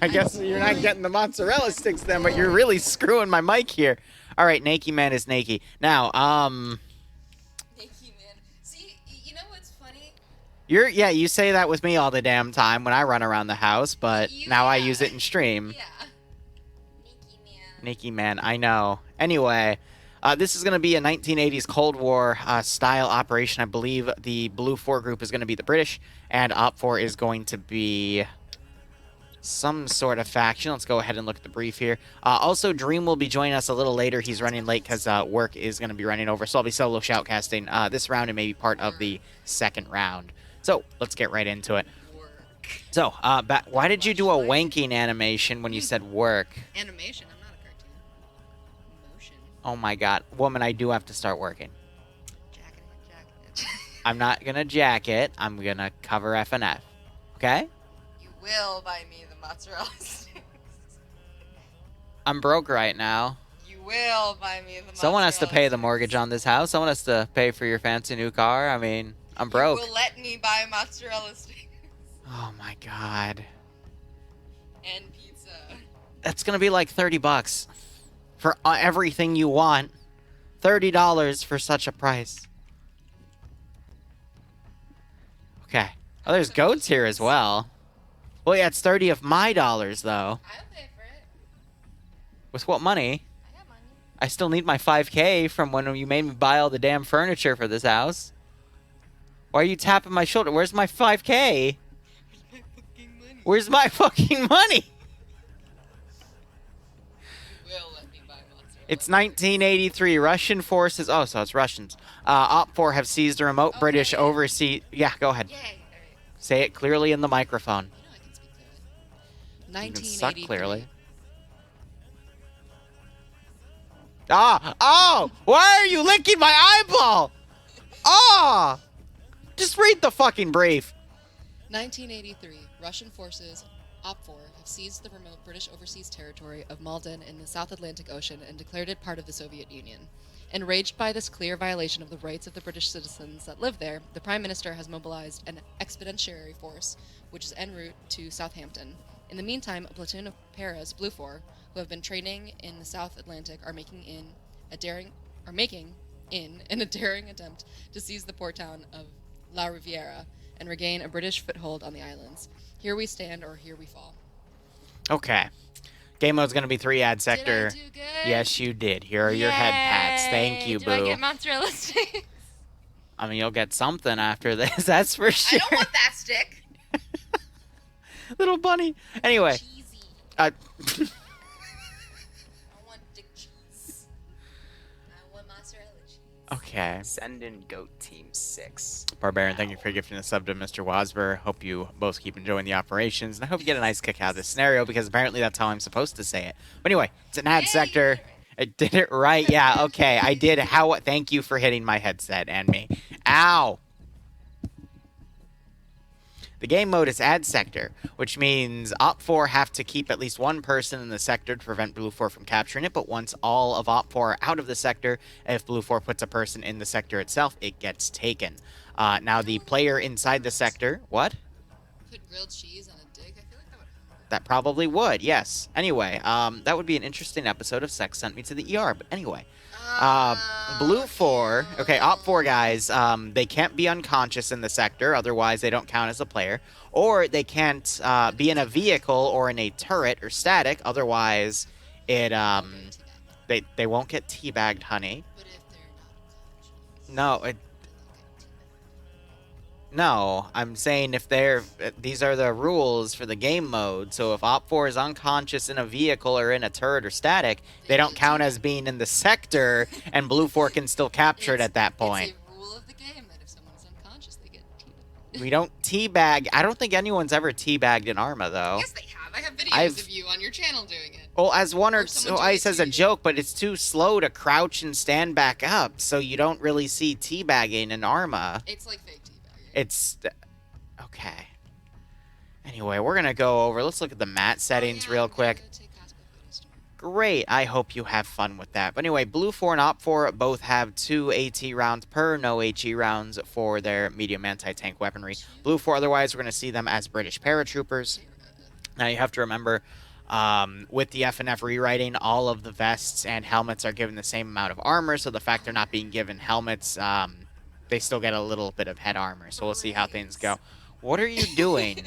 I guess you're not getting the mozzarella sticks then, but you're really screwing my mic here. All right, Nakey Man is Nakey. Now, Nakey Man. See, you know what's funny? yeah, you say that with me all the damn time when I run around the house, but now I use it in stream. Yeah. Nakey Man. Nakey Man, I know. Anyway, this is going to be a 1980s Cold War style operation. I believe the Blue 4 group is going to be the British, and Op 4 is going to be some sort of faction. Let's go ahead and look at the brief here. Also, Dream will be joining us a little later. He's running late because work is going to be running over, so I'll be solo shoutcasting this round and maybe part of the second round. So, let's get right into it. So, why did you do a wanking animation when you said work? Animation. I'm not a cartoon. Motion. Oh my god. Woman, I do have to start working. Jacket it. I'm not going to jack it. I'm going to cover F and F. Okay? You will buy me the mozzarella sticks. I'm broke right now. You will buy me the mozzarella Someone has to pay the sticks. mortgage on this house. Someone has to pay for your fancy new car. I mean, I'm broke. You will let me buy mozzarella sticks. Oh my god. And pizza. That's going to be like $30 for everything you want. $30 for such a price. Okay. Oh, there's goats here as well. Well, yeah, it's 30 of my dollars, though. I'll pay for it. With what money? I got money. I still need my 5K from when you made me buy all the damn furniture for this house. Why are you tapping my shoulder? Where's my 5K? My fucking money. Where's my fucking money? You will let me buy mozzarella. It's 1983. Russian forces... Oh, so it's Russians. Op 4 have seized a remote Okay. British overseas... Yeah, go ahead. Yay. All right. Say it clearly in the microphone. You know I can speak to it. You can 1983. suck clearly. Ah! Oh! Why are you licking my eyeball? Ah! Just read the fucking brief. 1983. Russian forces, OPFOR, have seized the remote British overseas territory of Malden in the South Atlantic Ocean and declared it part of the Soviet Union. Enraged by this clear violation of the rights of the British citizens that live there, the Prime Minister has mobilized an expeditionary force, which is en route to Southampton. In the meantime, a platoon of Paras, Blue 4, who have been training in the South Atlantic, are making a daring attempt to seize the port town of La Riviera and regain a British foothold on the islands. Here we stand, or here we fall. Okay. Game mode's gonna be 3 ad sector. Did I do good? Yes, you did. Here are your head pats. Thank you, Did boo. I get mozzarella sticks? I mean, you'll get something after this, that's for sure. I don't want that stick. Little bunny. Anyway. Cheesy. Uh, I want dick cheese. I want mozzarella cheese. okay. Send in Goat Team 6. Barbarian, thank you for gifting the sub to Mr. Wasber. Hope you both keep enjoying the operations, and I hope you get a nice kick out of this scenario, because apparently that's how I'm supposed to say it. But anyway, it's an ad Yay, sector. I did it right. Yeah, okay. I did. Thank you for hitting my headset and me. Ow! The game mode is ad sector, which means Op 4 have to keep at least one person in the sector to prevent Blue 4 from capturing it, but once all of Op 4 are out of the sector, if Blue 4 puts a person in the sector itself, it gets taken. Now, the player inside the sector... What? Put grilled cheese on a dick? I feel like that would hurt. That probably would, yes. Anyway, that would be an interesting episode of Sex Sent Me to the ER, but anyway... Blue 4, okay, Op 4 guys, they can't be unconscious in the sector, otherwise they don't count as a player, or they can't be in a vehicle or in a turret or static, otherwise it, they won't get teabagged, honey. But if they're not conscious, No, they'll get teabagged. no, I'm saying if these are the rules for the game mode, so if Op 4 is unconscious in a vehicle or in a turret or static, they don't count as being in the sector, and Blue 4 can still capture it at that point. It's a rule of the game that if someone is unconscious, they get teabagged. We don't teabag. I don't think anyone's ever teabagged in Arma, though. Yes, they have. I have videos I've- of you on your channel doing it. Well, as one or Or someone twice doing it as to a you. joke, but it's too slow to crouch and stand back up, so you don't really see teabagging in Arma. It's like fake teabagging. It's... Okay. Anyway, we're going to go over... Let's look at the mat settings Oh, yeah, real I'm quick. gonna take hospital photos tomorrow. Great. I hope you have fun with that. But anyway, Blue 4 and Op 4 both have 2 AT rounds per, no HE rounds for their medium anti-tank weaponry. Blue 4, otherwise, we're going to see them as British paratroopers. Now you have to remember, with the FNF rewriting, all of the vests and helmets are given the same amount of armor, so the fact they're not being given helmets, they still get a little bit of head armor, so we'll see how things go. What are you doing?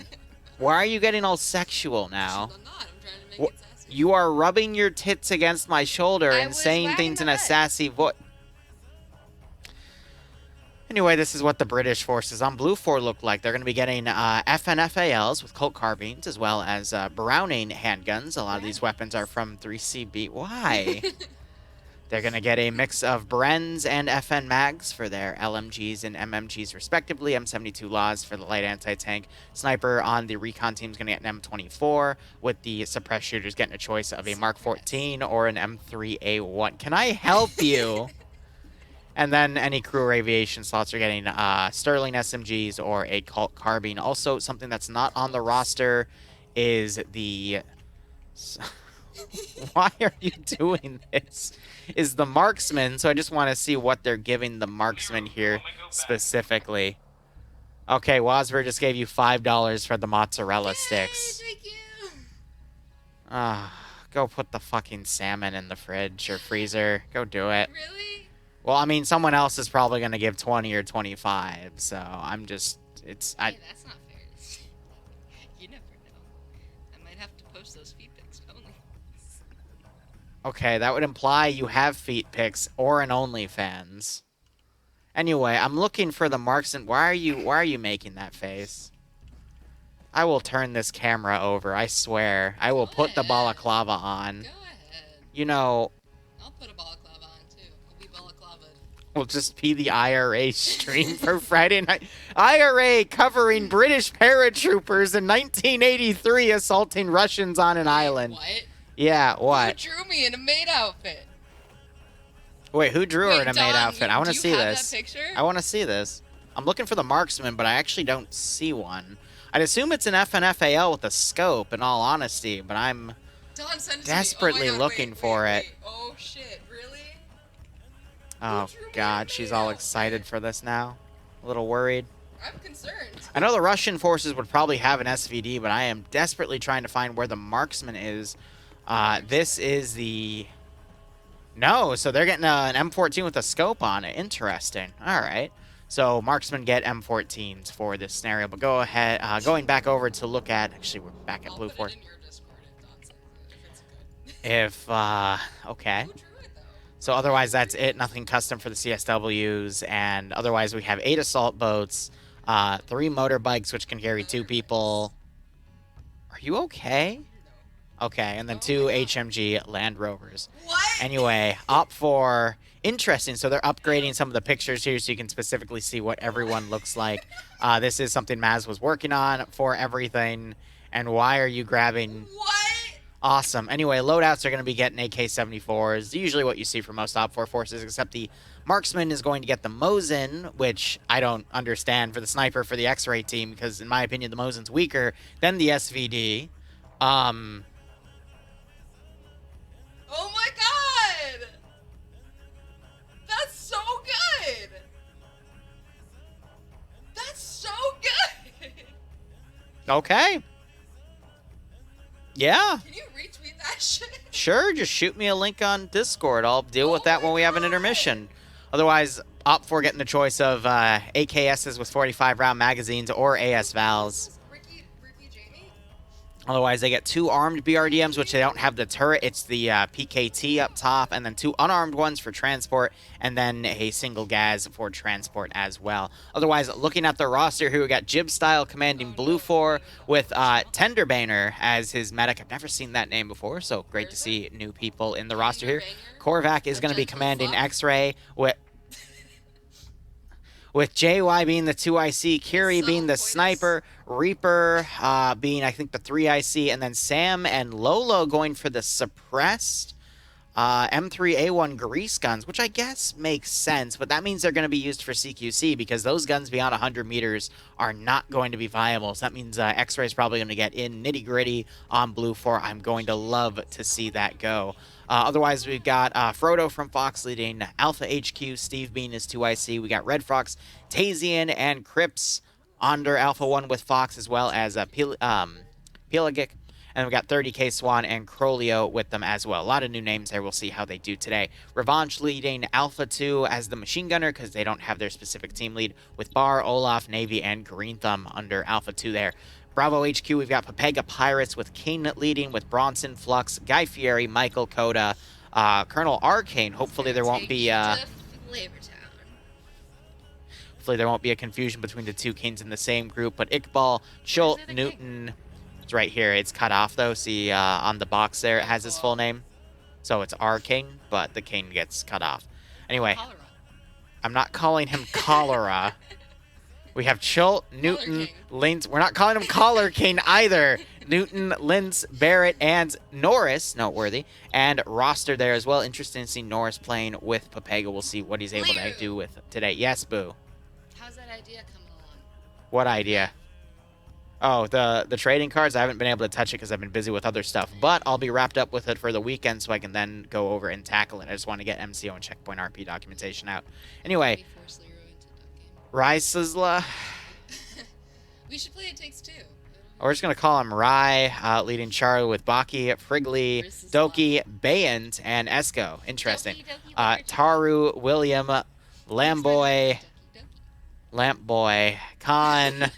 Why are you getting all sexual now? I'm not. I'm trying to make it sassy. You are rubbing your tits against my shoulder and saying things in a sassy voice. Anyway, this is what the British forces on Blue 4 look like. They're going to be getting FNFALs with Colt carbines, as well as Browning handguns. A lot of these weapons are from 3CB. Why? They're going to get a mix of Brens and FN mags for their LMGs and MMGs respectively. M72 Laws for the light anti-tank. Sniper on the recon team is going to get an M24, with the suppressed shooters getting a choice of a Mark 14 or an M3A1. Can I help you? And then any crew or aviation slots are getting Sterling SMGs or a Colt carbine. Also, something that's not on the roster is the... Why are you doing this? Is the marksman. So I just want to see what they're giving the marksman here specifically. Okay, Wasver just gave you $5 for the mozzarella sticks. Thank you. Go put the fucking salmon in the fridge or freezer. Go do it. Really? Well, I mean, someone else is probably going to give 20 or 25, so I'm just, it's... Hey, that's not fair. You never know. I might have to post those feed pics only. Okay, that would imply you have feet pics or an OnlyFans. Anyway, I'm looking for the marksman. Why are you making that face? I will turn this camera over, I swear. I will put the balaclava on. Go ahead. You know... I'll put a balaclava on, too. I'll be balaclava. Will just be the IRA stream for Friday night. IRA covering British paratroopers in 1983 assaulting Russians on an island. What? Yeah, what? Who drew me in a maid outfit? Wait, who drew her in a maid outfit? I want to see Do you have this. that picture? I want to see this. I'm looking for the marksman, but I actually don't see one. I'd assume it's an FNFAL with a scope, in all honesty, but I'm Don, send it to me. desperately Oh my God, looking for it. wait. Oh shit, really? Oh, Who drew me God, in a she's maid all outfit? excited for this now. A little worried. I'm concerned. I know the Russian forces would probably have an SVD, but I am desperately trying to find where the marksman is. This is the... No, so they're getting an M14 with a scope on it. Interesting. All right. So marksmen get M14s for this scenario. But go ahead, going back over to look at... Actually, we're back at I'll Blue put Force. it in your Discord if Don sends it, if it's good. Okay. Who drew it, though? So otherwise, that's it. Nothing custom for the CSWs. And otherwise, we have 8 assault boats, 3 motorbikes, which can carry 2 people. Are you okay? Okay, and then 2 HMG Land Rovers. What? Anyway, Op 4, interesting. So they're upgrading some of the pictures here so you can specifically see what everyone looks like. This is something Maz was working on for everything. And why are you grabbing... What? Awesome. Anyway, loadouts are going to be getting AK-74s, usually what you see for most Op 4 forces, except the marksman is going to get the Mosin, which I don't understand for the sniper for the X-ray team, because in my opinion, the Mosin's weaker than the SVD. Oh my god! That's so good! That's so good! Okay. Yeah. Can you retweet that shit? Sure, just shoot me a link on Discord. I'll deal with that my when we have an God. intermission. Otherwise, Op 4 getting the choice of AKSs with 45-round magazines or AS Vals. Ricky Jamie? Otherwise, they get 2 armed BRDMs, which they don't have the turret. It's the PKT up top, and then 2 unarmed ones for transport, and then a single gas for transport as well. Otherwise, looking at the roster here, we got Jib Style commanding Blue 4 with Tenderbaner as his medic. I've never seen that name before, so great to see new people in the roster here. Korvac is going to be commanding X-Ray with JY being the 2IC, Curie being the sniper, Reaper being, I think, the 3IC, and then Sam and Lolo going for the suppressed M3A1 grease guns, which I guess makes sense, but that means they're going to be used for CQC because those guns beyond 100 meters are not going to be viable. So that means X-Ray is probably going to get in nitty-gritty on Blue 4. I'm going to love to see that go. Otherwise, we've got Frodo from Fox leading Alpha HQ, Steve Bean is 2IC. We got Red Fox, Tazian, and Crips under Alpha 1 with Fox, as well as Pelagic And we got 30K Swan and Crolio with them as well. A lot of new names there. We'll see how they do today. Revanche leading Alpha 2 as the machine gunner because they don't have their specific team lead, with Bar, Olaf, Navy, and Green Thumb under Alpha 2 there. Bravo HQ, we've got Papega Pirates with King leading, with Bronson, Flux, Guy Fieri, Michael, Coda, Colonel Arcane. Hopefully there won't be hopefully there won't be a confusion between the two Kings in the same group. But Iqbal, Schult, Newton, it's right here. It's cut off though. See on the box there, it has his full name. So it's Arcane, but the King gets cut off. Anyway, I'm not calling him Cholera. We have Schult, Newton, Linz. We're not calling him Collar King either. Newton, Linz, Barrett, and Norris, noteworthy. And roster there as well. Interesting to see Norris playing with Papega. We'll see what he's able to do with today. Yes, Boo. How's that idea coming along? What idea? Oh, the trading cards. I haven't been able to touch it because I've been busy with other stuff. But I'll be wrapped up with it for the weekend so I can then go over and tackle it. I just want to get MCO and checkpoint RP documentation out. Anyway. Rysizla. We should play It Takes Two. We're just going to call him Rye, leading Charlie with Baki, Frigley, Doki, Bayant, and Esco. Interesting. Taru, William, Lamboy, Khan,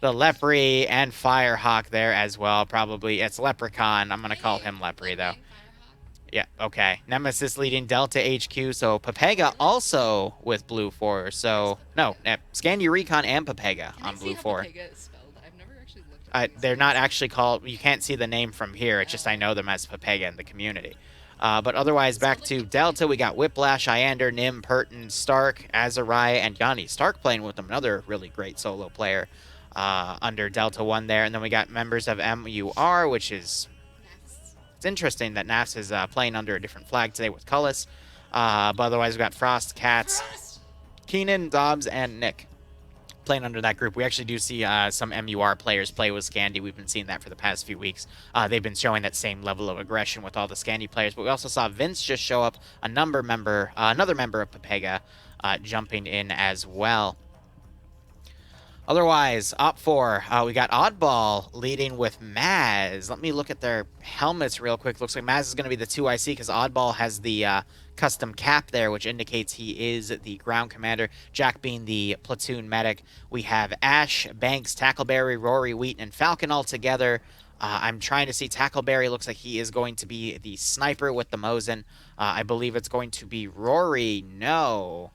the Lepre, and Firehawk there as well. Probably it's Leprechaun. I'm going to call him Lepre, though. Yeah, okay. Nemesis leading Delta HQ. So Papega also with Blue 4. So, no, Scandy Recon and Papega on Blue 4. Papega is spelled? I've never actually looked at They're not actually called, you can't see the name from here. It's just I know them as Papega in the community. But otherwise, back to Delta, we got Whiplash, Iander, Nim, Purton, Stark, Azariah, and Yanni. Stark playing with them, another really great solo player under Delta 1 there. And then we got members of MUR, which is... It's interesting that NAFS is playing under a different flag today with Cullis. But otherwise, we've got Frost, Katz, Keenan, Dobbs, and Nick playing under that group. We actually do see some MUR players play with Scandy. We've been seeing that for the past few weeks. They've been showing that same level of aggression with all the Scandy players. But we also saw Vince just show up, another member of Papega jumping in as well. Otherwise, Op 4, we got Oddball leading with Maz. Let me look at their helmets real quick. Looks like Maz is going to be the 2IC because Oddball has the custom cap there, which indicates he is the ground commander, Jack being the platoon medic. We have Ash, Banks, Tackleberry, Rory, Wheaton, and Falcon all together. I'm trying to see Tackleberry. Looks like he is going to be the sniper with the Mosin. I believe it's going to be Rory. No.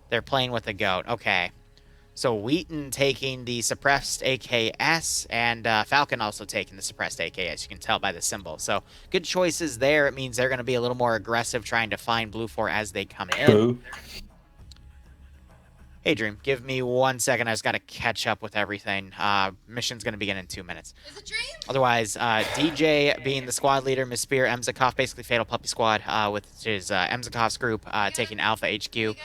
They're playing with the goat. Okay. So Wheaton taking the suppressed AKS, and Falcon also taking the suppressed AKS. You can tell by the symbol. So good choices there. It means they're going to be a little more aggressive trying to find Blue 4 as they come in. Boo. Hey, Dream, give me 1 second. I just got to catch up with everything. Mission's going to begin in 2 minutes. Is it Dream? Otherwise, DJ being the squad leader, Miss Spear, Emzakov, basically Fatal Puppy Squad, with his Emzakov's group taking Alpha HQ,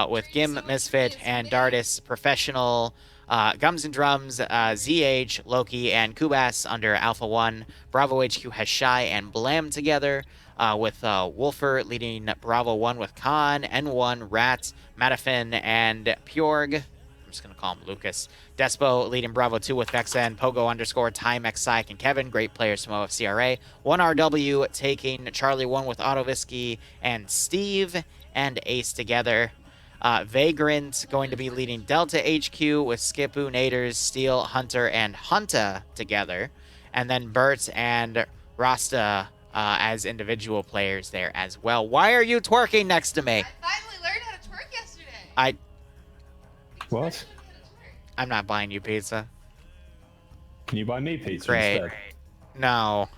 with Gim, Misfit, and Dardis, Professional, Gums and Drums, ZH, Loki, and Kubas under Alpha 1. Bravo HQ has Shy and Blam together, with Wolfer leading Bravo 1 with Khan, N1, Rat, Matafin, and Pjorg. I'm just going to call him Lucas. Despo leading Bravo 2 with Vexen, Pogo _ Timex, Syke, and Kevin. Great players from OFCRA. 1RW taking Charlie 1 with Autovisky and Steve and Ace together. Vagrant going to be leading Delta HQ with Skipu, Naders, Steel, Hunter, and Hunta together. And then Bert and Rasta as individual players there as well. Why are you twerking next to me? I finally learned how to twerk yesterday. What? I'm not buying you pizza. Can you buy me pizza Great. instead? No.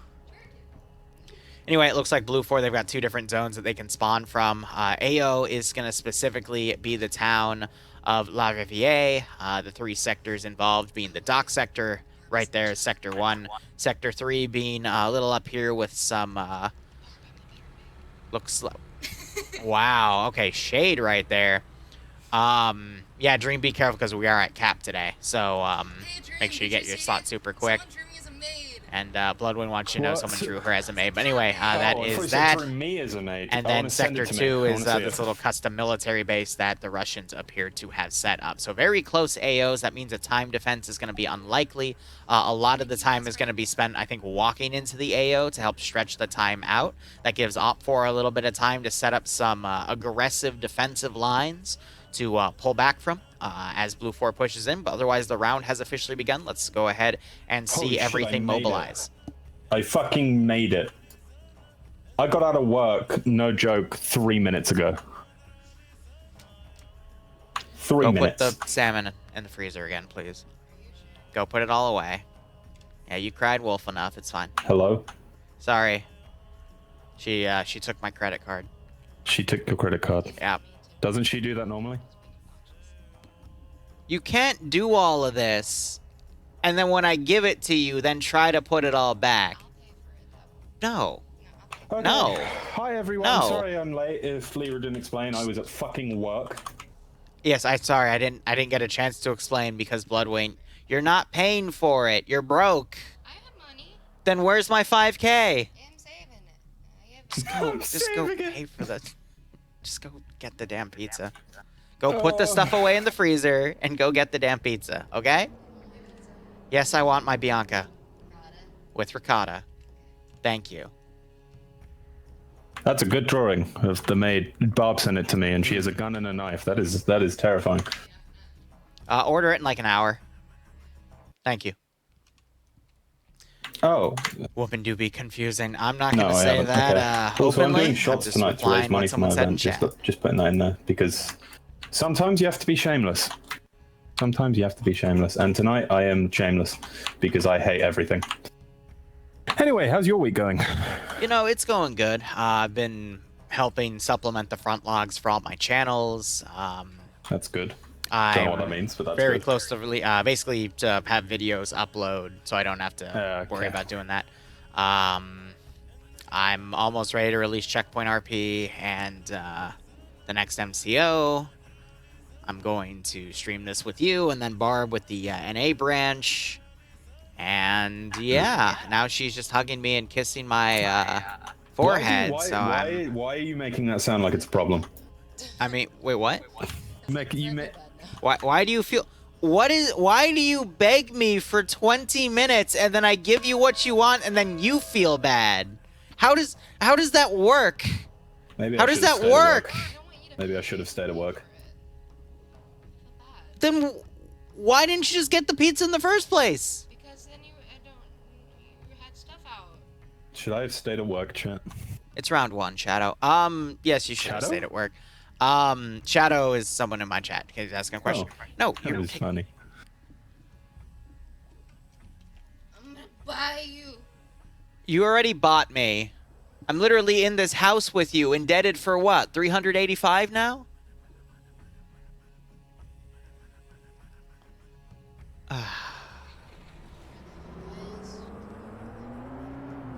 Anyway, it looks like Blue 4, they've got 2 different zones that they can spawn from. AO is going to specifically be the town of La Riviere. The 3 sectors involved being the dock sector, right there, Sector 1. Sector 3 being a little up here with some... looks like... Wow, okay, shade right there. Yeah, Dream, be careful because we are at cap today. So, Hey, Dream, make sure you did get your see slot super quick. Someone drew me as a maid. And Bloodwind wants you to know What? someone drew her as a maid. But anyway, that I thought you is said that. drew me as a maid. And I then wanna send Sector it to me. 2 I is wanna see this it. little custom military base that the Russians appear to have set up. So very close AOs. That means a time defense is going to be unlikely. A lot of the time is going to be spent, I think, walking into the AO to help stretch the time out. That gives Op4 a little bit of time to set up some aggressive defensive lines to pull back from as Blue 4 pushes in. But otherwise, the round has officially begun. Let's go ahead and Holy see shit, I everything made it. mobilize. I fucking made it. I got out of work, no joke, 3 minutes ago. 3 Go minutes. put the salmon in the freezer again, please. Go put it all away. Yeah, you cried wolf enough. It's fine. Hello? Sorry. She took my credit card. She took your credit card. Yeah. Doesn't she do that normally? You can't do all of this, and then when I give it to you, then try to put it all back. No. Okay. No. Hi everyone. No. Sorry I'm late. If Liru didn't explain, I was at fucking work. Yes, sorry. I didn't get a chance to explain because Bloodwing, you're not paying for it. You're broke. I have money. Then where's my 5K? I'm saving it. Just go pay for the. Just go get the damn pizza. Go put the stuff away in the freezer and go get the damn pizza, okay? Yes, I want my Bianca with ricotta. Thank you. That's a good drawing of the maid. Barb sent it to me, and she has a gun and a knife. That is terrifying. Order it in like an hour. Thank you. Oh. Woman do be confusing. I'm not No, going to I say haven't. that Okay. Also, I'm openly. doing shots just tonight to replying raise money when for my someone said in event. chat. Just putting that in there because sometimes you have to be shameless. Sometimes you have to be shameless, and tonight I am shameless because I hate everything. Anyway, how's your week going? You know, it's going good. I've been helping supplement the front logs for all my channels. That's good. Don't know what that I'm means, but that's very good. close to basically to have videos upload, so I don't have to Okay. worry about doing that. I'm almost ready to release Checkpoint RP and the next MCO. I'm going to stream this with you, and then Barb with the NA branch. And yeah, now she's just hugging me and kissing my forehead. Why are you making that sound like it's a problem? I mean, wait, what? Bad Why do you feel? Why do you beg me for 20 minutes and then I give you what you want and then you feel bad? How does that work? Maybe How I does should've that stayed at work? Maybe I should have stayed at work. Then why didn't you just get the pizza in the first place? Because then you had stuff out. Should I have stayed at work, chat? It's round 1, Shadow. Yes, you should have Shadow? stayed at work. Shadow is someone in my chat. He's asking a question. Oh, No, that you're was funny. I'm gonna buy you. You already bought me. I'm literally in this house with you, indebted for what? 385 now?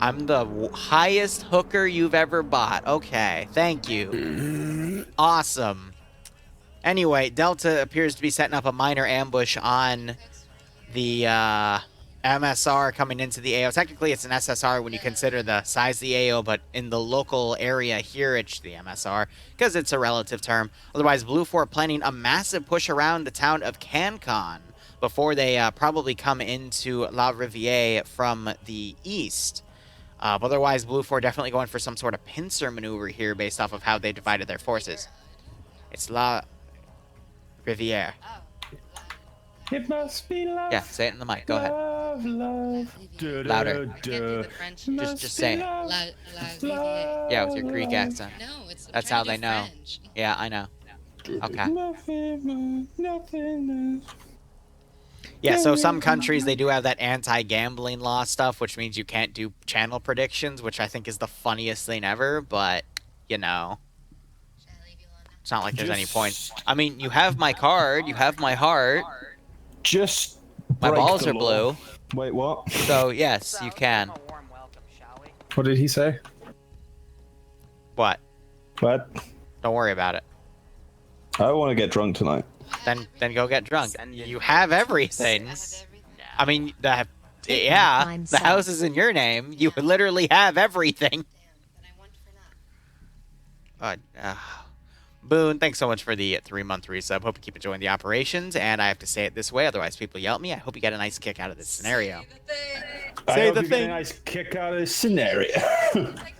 I'm the highest hooker you've ever bought. Okay, thank you. Awesome. Anyway, Delta appears to be setting up a minor ambush on the MSR coming into the AO. Technically, it's an SSR when you consider the size of the AO, but in the local area here, it's the MSR because it's a relative term. Otherwise, Blue 4 planning a massive push around the town of Cancon before they probably come into La Riviere from the east. But otherwise, Blue 4 definitely going for some sort of pincer maneuver here based off of how they divided their forces. It's La Riviere. It must be love. Yeah, say it in the mic. Go ahead. Love. Louder. I can't do the French. Just say it. La Riviere. Yeah, with your Greek accent. No, it's. I'm That's trying how to they do know. French. Yeah, I know. Okay. Yeah, so some countries, they do have that anti-gambling law stuff, which means you can't do channel predictions, which I think is the funniest thing ever, but, you know, Should I leave you alone now? it's not like there's any point. I mean, you have my card, you have my heart, Just my break balls the are law. blue, Wait, what? so yes, you can. A warm welcome, shall we? What did he say? What? What? Don't worry about it. I want to get drunk tonight. Then go get drunk. Send it. You have everything. I have everything. I mean, take my Yeah, fine the self. house is in your name. You literally have everything. Then I won for that. Boone, thanks so much for the 3-month resub. Hope you keep enjoying the operations, and I have to say it this way, otherwise people yell at me. I hope you get a nice kick out of this scenario. I Say hope the you get thing. a nice kick out of this scenario. It's iconic.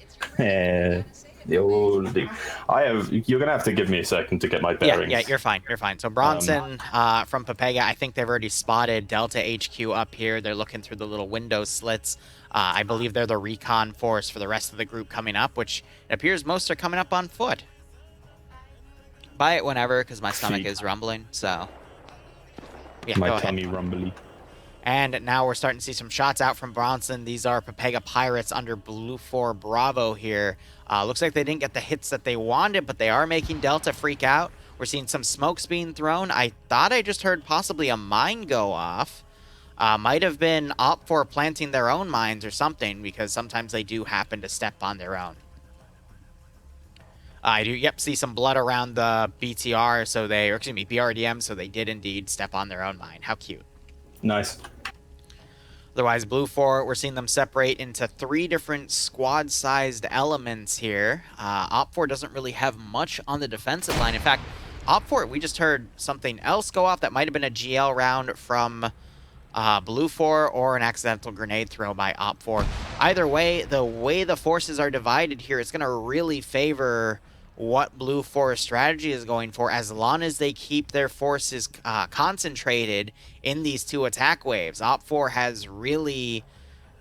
It's your Yeah. You're gonna have to give me a second to get my bearings. Yeah, you're fine. You're fine. So Bronson from Papega, I think they've already spotted Delta HQ up here. They're looking through the little window slits. I believe they're the recon force for the rest of the group coming up, which it appears most are coming up on foot. Buy it whenever, because my stomach is rumbling. So yeah, My go ahead. tummy rumbly. And now we're starting to see some shots out from Bronson. These are Papega Pirates under Blue 4 Bravo here. Looks like they didn't get the hits that they wanted, but they are making Delta freak out. We're seeing some smokes being thrown. I thought I just heard possibly a mine go off. Might have been Op 4 planting their own mines or something, because sometimes they do happen to step on their own. I do, see some blood around the BTR, BRDM, so they did indeed step on their own mine. How cute. Nice. Otherwise, Blue 4, we're seeing them separate into 3 different squad-sized elements here. Op 4 doesn't really have much on the defensive line. In fact, Op 4, we just heard something else go off that might have been a GL round from Blue 4 or an accidental grenade throw by Op 4. Either way the forces are divided here, it's going to really favor what Blue 4's strategy is going for, as long as they keep their forces concentrated in these 2 attack waves. Op 4 has really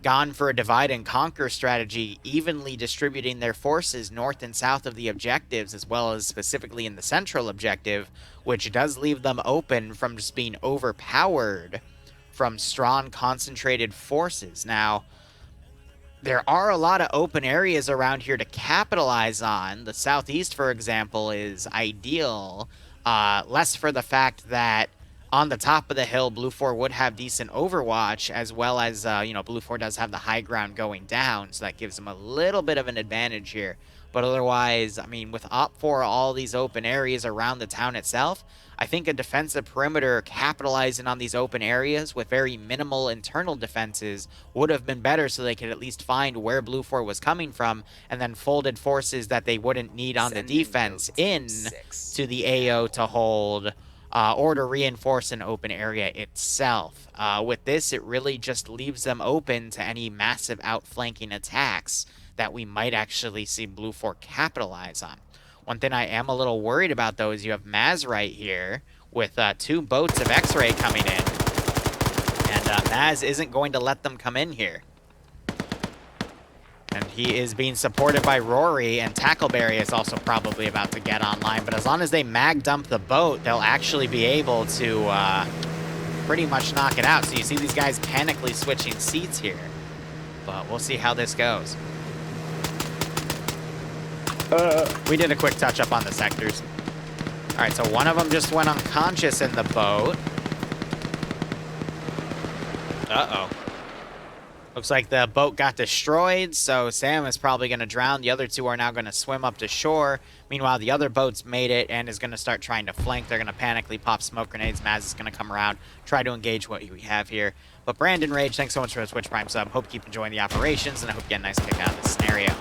gone for a divide and conquer strategy, evenly distributing their forces north and south of the objectives, as well as specifically in the central objective, which does leave them open from just being overpowered from strong concentrated forces. Now, there are a lot of open areas around here to capitalize on. The southeast, for example, is ideal. Less for the fact that on the top of the hill, Blue 4 would have decent overwatch, as well as, Blue 4 does have the high ground going down, so that gives them a little bit of an advantage here. But otherwise, I mean, with Op 4, all these open areas around the town itself, I think a defensive perimeter capitalizing on these open areas with very minimal internal defenses would have been better, so they could at least find where Blue 4 was coming from, and then folded forces that they wouldn't need on the defense in to the AO to hold or to reinforce an open area itself. With this, it really just leaves them open to any massive outflanking attacks that we might actually see Blue 4 capitalize on. One thing I am a little worried about, though, is you have Maz right here with 2 boats of X-Ray coming in. And Maz isn't going to let them come in here. And he is being supported by Rory, and Tackleberry is also probably about to get online. But as long as they mag dump the boat, they'll actually be able to pretty much knock it out. So you see these guys panically switching seats here. But we'll see how this goes. We did a quick touch-up on the sectors. All right, so one of them just went unconscious in the boat. Uh-oh. Looks like the boat got destroyed, so Sam is probably going to drown. The other 2 are now going to swim up to shore. Meanwhile, the other boat's made it and is going to start trying to flank. They're going to panically pop smoke grenades. Maz is going to come around, try to engage what we have here. But Brandon Rage, thanks so much for the Twitch Prime sub. Hope you keep enjoying the operations, and I hope you get a nice kick out of this scenario.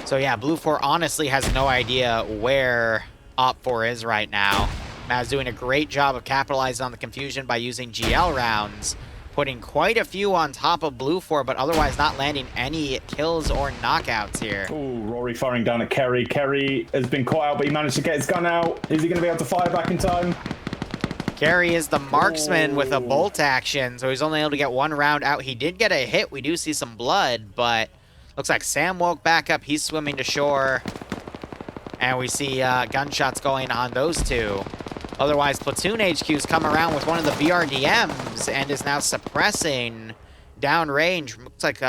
So yeah, Blue 4 honestly has no idea where Op 4 is right now. Maz doing a great job of capitalizing on the confusion by using GL rounds, putting quite a few on top of Blue 4, but otherwise not landing any kills or knockouts here. Oh, Rory firing down at Kerry. Kerry has been caught out, but he managed to get his gun out. Is he going to be able to fire back in time? Kerry is the marksman with a bolt action, so he's only able to get 1 round out. He did get a hit. We do see some blood, but looks like Sam woke back up. He's swimming to shore. And we see gunshots going on those 2. Otherwise, Platoon HQ's come around with one of the BRDMs and is now suppressing downrange. Looks like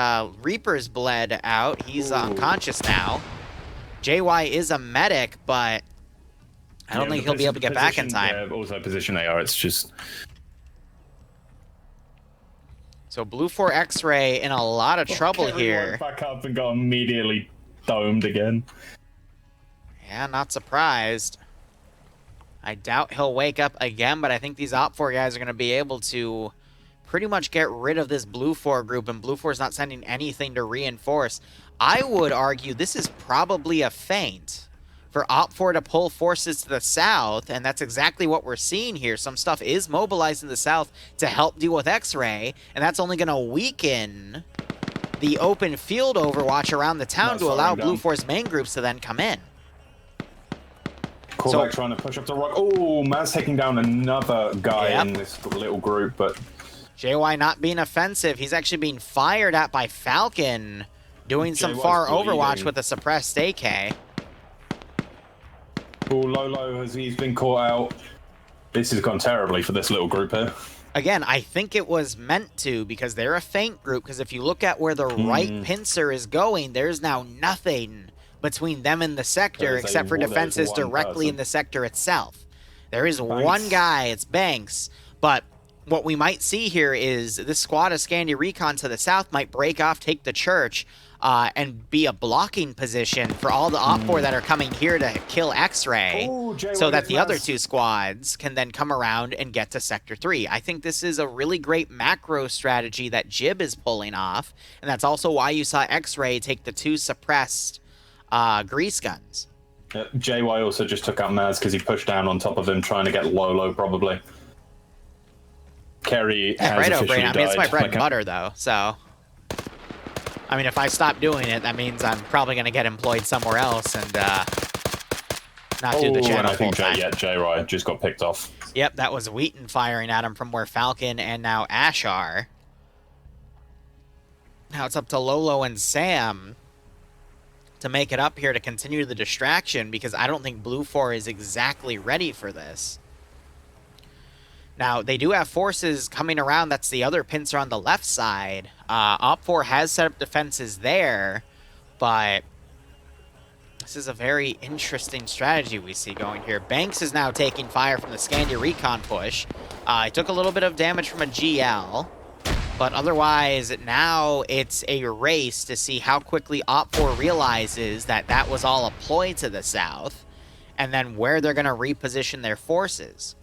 Reaper's bled out. He's unconscious now. JY is a medic, but I don't think he'll be able to get back in time. Yeah, also position AR, it's just... So Blue 4 X-Ray in a lot of trouble here. Back up and got immediately domed again. Yeah, not surprised. I doubt he'll wake up again, but I think these Op 4 guys are going to be able to pretty much get rid of this Blue 4 group, and Blue 4 is not sending anything to reinforce. I would argue this is probably a feint for Op 4 to pull forces to the south, and that's exactly what we're seeing here. Some stuff is mobilized in the south to help deal with X-Ray, and that's only going to weaken the open field overwatch around the town to allow Blue 4's main groups to then come in. Corvac trying to push up the rock. Oh, Maz taking down another guy in this little group, but... JY not being offensive. He's actually being fired at by Falcon, doing some far overwatch with a suppressed AK. Oh, Lolo, he's been caught out. This has gone terribly for this little group here. Again, I think it was meant to, because they're a feint group, because if you look at where the right pincer is going, there's now nothing between them and the sector except for defenses directly in the sector itself. There is one guy, it's Banks, but what we might see here is this squad of Scandi Recon to the south might break off, take the church, and be a blocking position for all the Op 4 that are coming here to kill X-Ray, so that the other two squads can then come around and get to Sector 3. I think this is a really great macro strategy that Jib is pulling off, and that's also why you saw X-Ray take the 2 suppressed grease guns. JY also just took out Maz because he pushed down on top of him, trying to get Lolo, probably. Kerry has officially died. I mean, it's my bread and butter, though, so... I mean, if I stop doing it, that means I'm probably going to get employed somewhere else and not do the channel full time. J-Ry just got picked off. Yep, that was Wheaton firing at him from where Falcon and now Ash are. Now it's up to Lolo and Sam to make it up here to continue the distraction, because I don't think Blue 4 is exactly ready for this. Now, they do have forces coming around. That's the other pincer on the left side. Op 4 has set up defenses there, but this is a very interesting strategy we see going here. Banks is now taking fire from the Scandi Recon push. He took a little bit of damage from a GL, but otherwise, now it's a race to see how quickly Op 4 realizes that that was all a ploy to the south, and then where they're going to reposition their forces.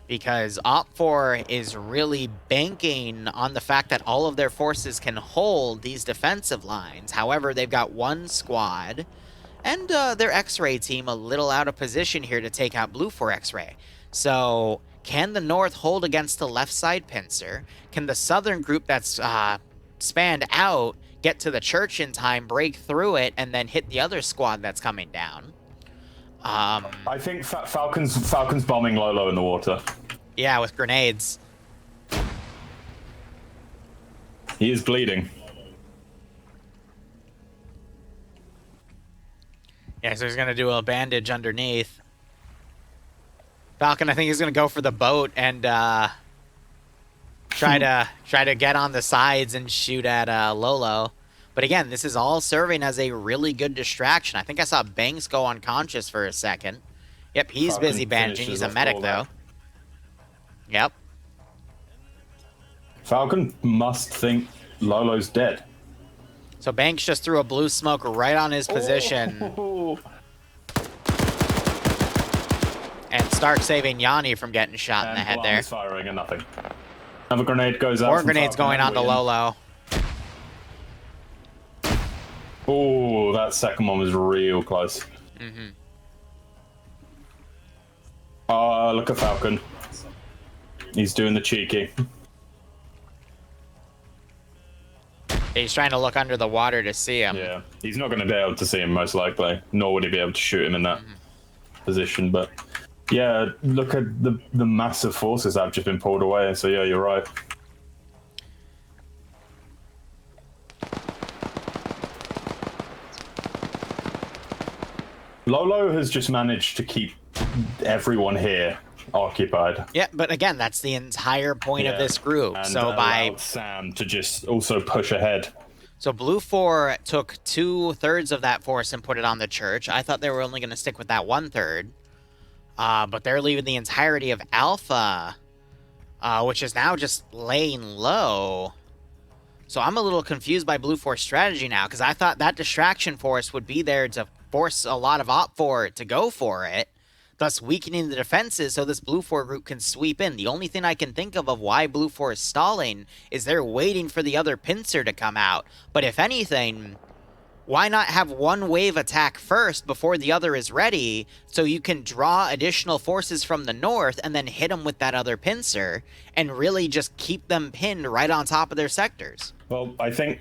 Because Op 4 is really banking on the fact that all of their forces can hold these defensive lines. However, they've got one squad and their X-Ray team a little out of position here to take out Blue 4 X-Ray. So, can the North hold against the left side pincer? Can the Southern group that's spanned out get to the church in time, break through it, and then hit the other squad that's coming down? I think Falcon's bombing Lolo in the water. Yeah, with grenades. He is bleeding. Yeah, so he's going to do a bandage underneath. Falcon, I think he's going to go for the boat and try to get on the sides and shoot at Lolo. But again, this is all serving as a really good distraction. I think I saw Banks go unconscious for a second. Yep, he's Falcon busy bandaging. He's a medic, though. Yep. Falcon must think Lolo's dead. So Banks just threw a blue smoke right on his position. And Stark saving Yanni from getting shot in the head there. Firing and nothing. Another grenade goes out. More grenades going on to Lolo. Oh, that second one was real close. Look at Falcon. He's doing the cheeky. He's trying to look under the water to see him. Yeah, he's not going to be able to see him, most likely. Nor would he be able to shoot him in that position. But yeah, look at the massive forces that have just been pulled away. So yeah, you're right. Lolo has just managed to keep everyone here occupied. Yeah, but again, that's the entire point of this group. And so by Sam to just also push ahead. So Blue 4 took 2/3 of that force and put it on the church. I thought they were only going to stick with that 1/3. But they're leaving the entirety of Alpha, which is now just laying low. So I'm a little confused by Blue 4's strategy now, because I thought that distraction force would be there to force a lot of Op 4 to go for it. thus weakening the defenses so this Blue 4 group can sweep in. The only thing I can think of why Blue 4 is stalling is they're waiting for the other pincer to come out. But if anything, why not have one wave attack first before the other is ready so you can draw additional forces from the north and then hit them with that other pincer and really just keep them pinned right on top of their sectors? Well, I think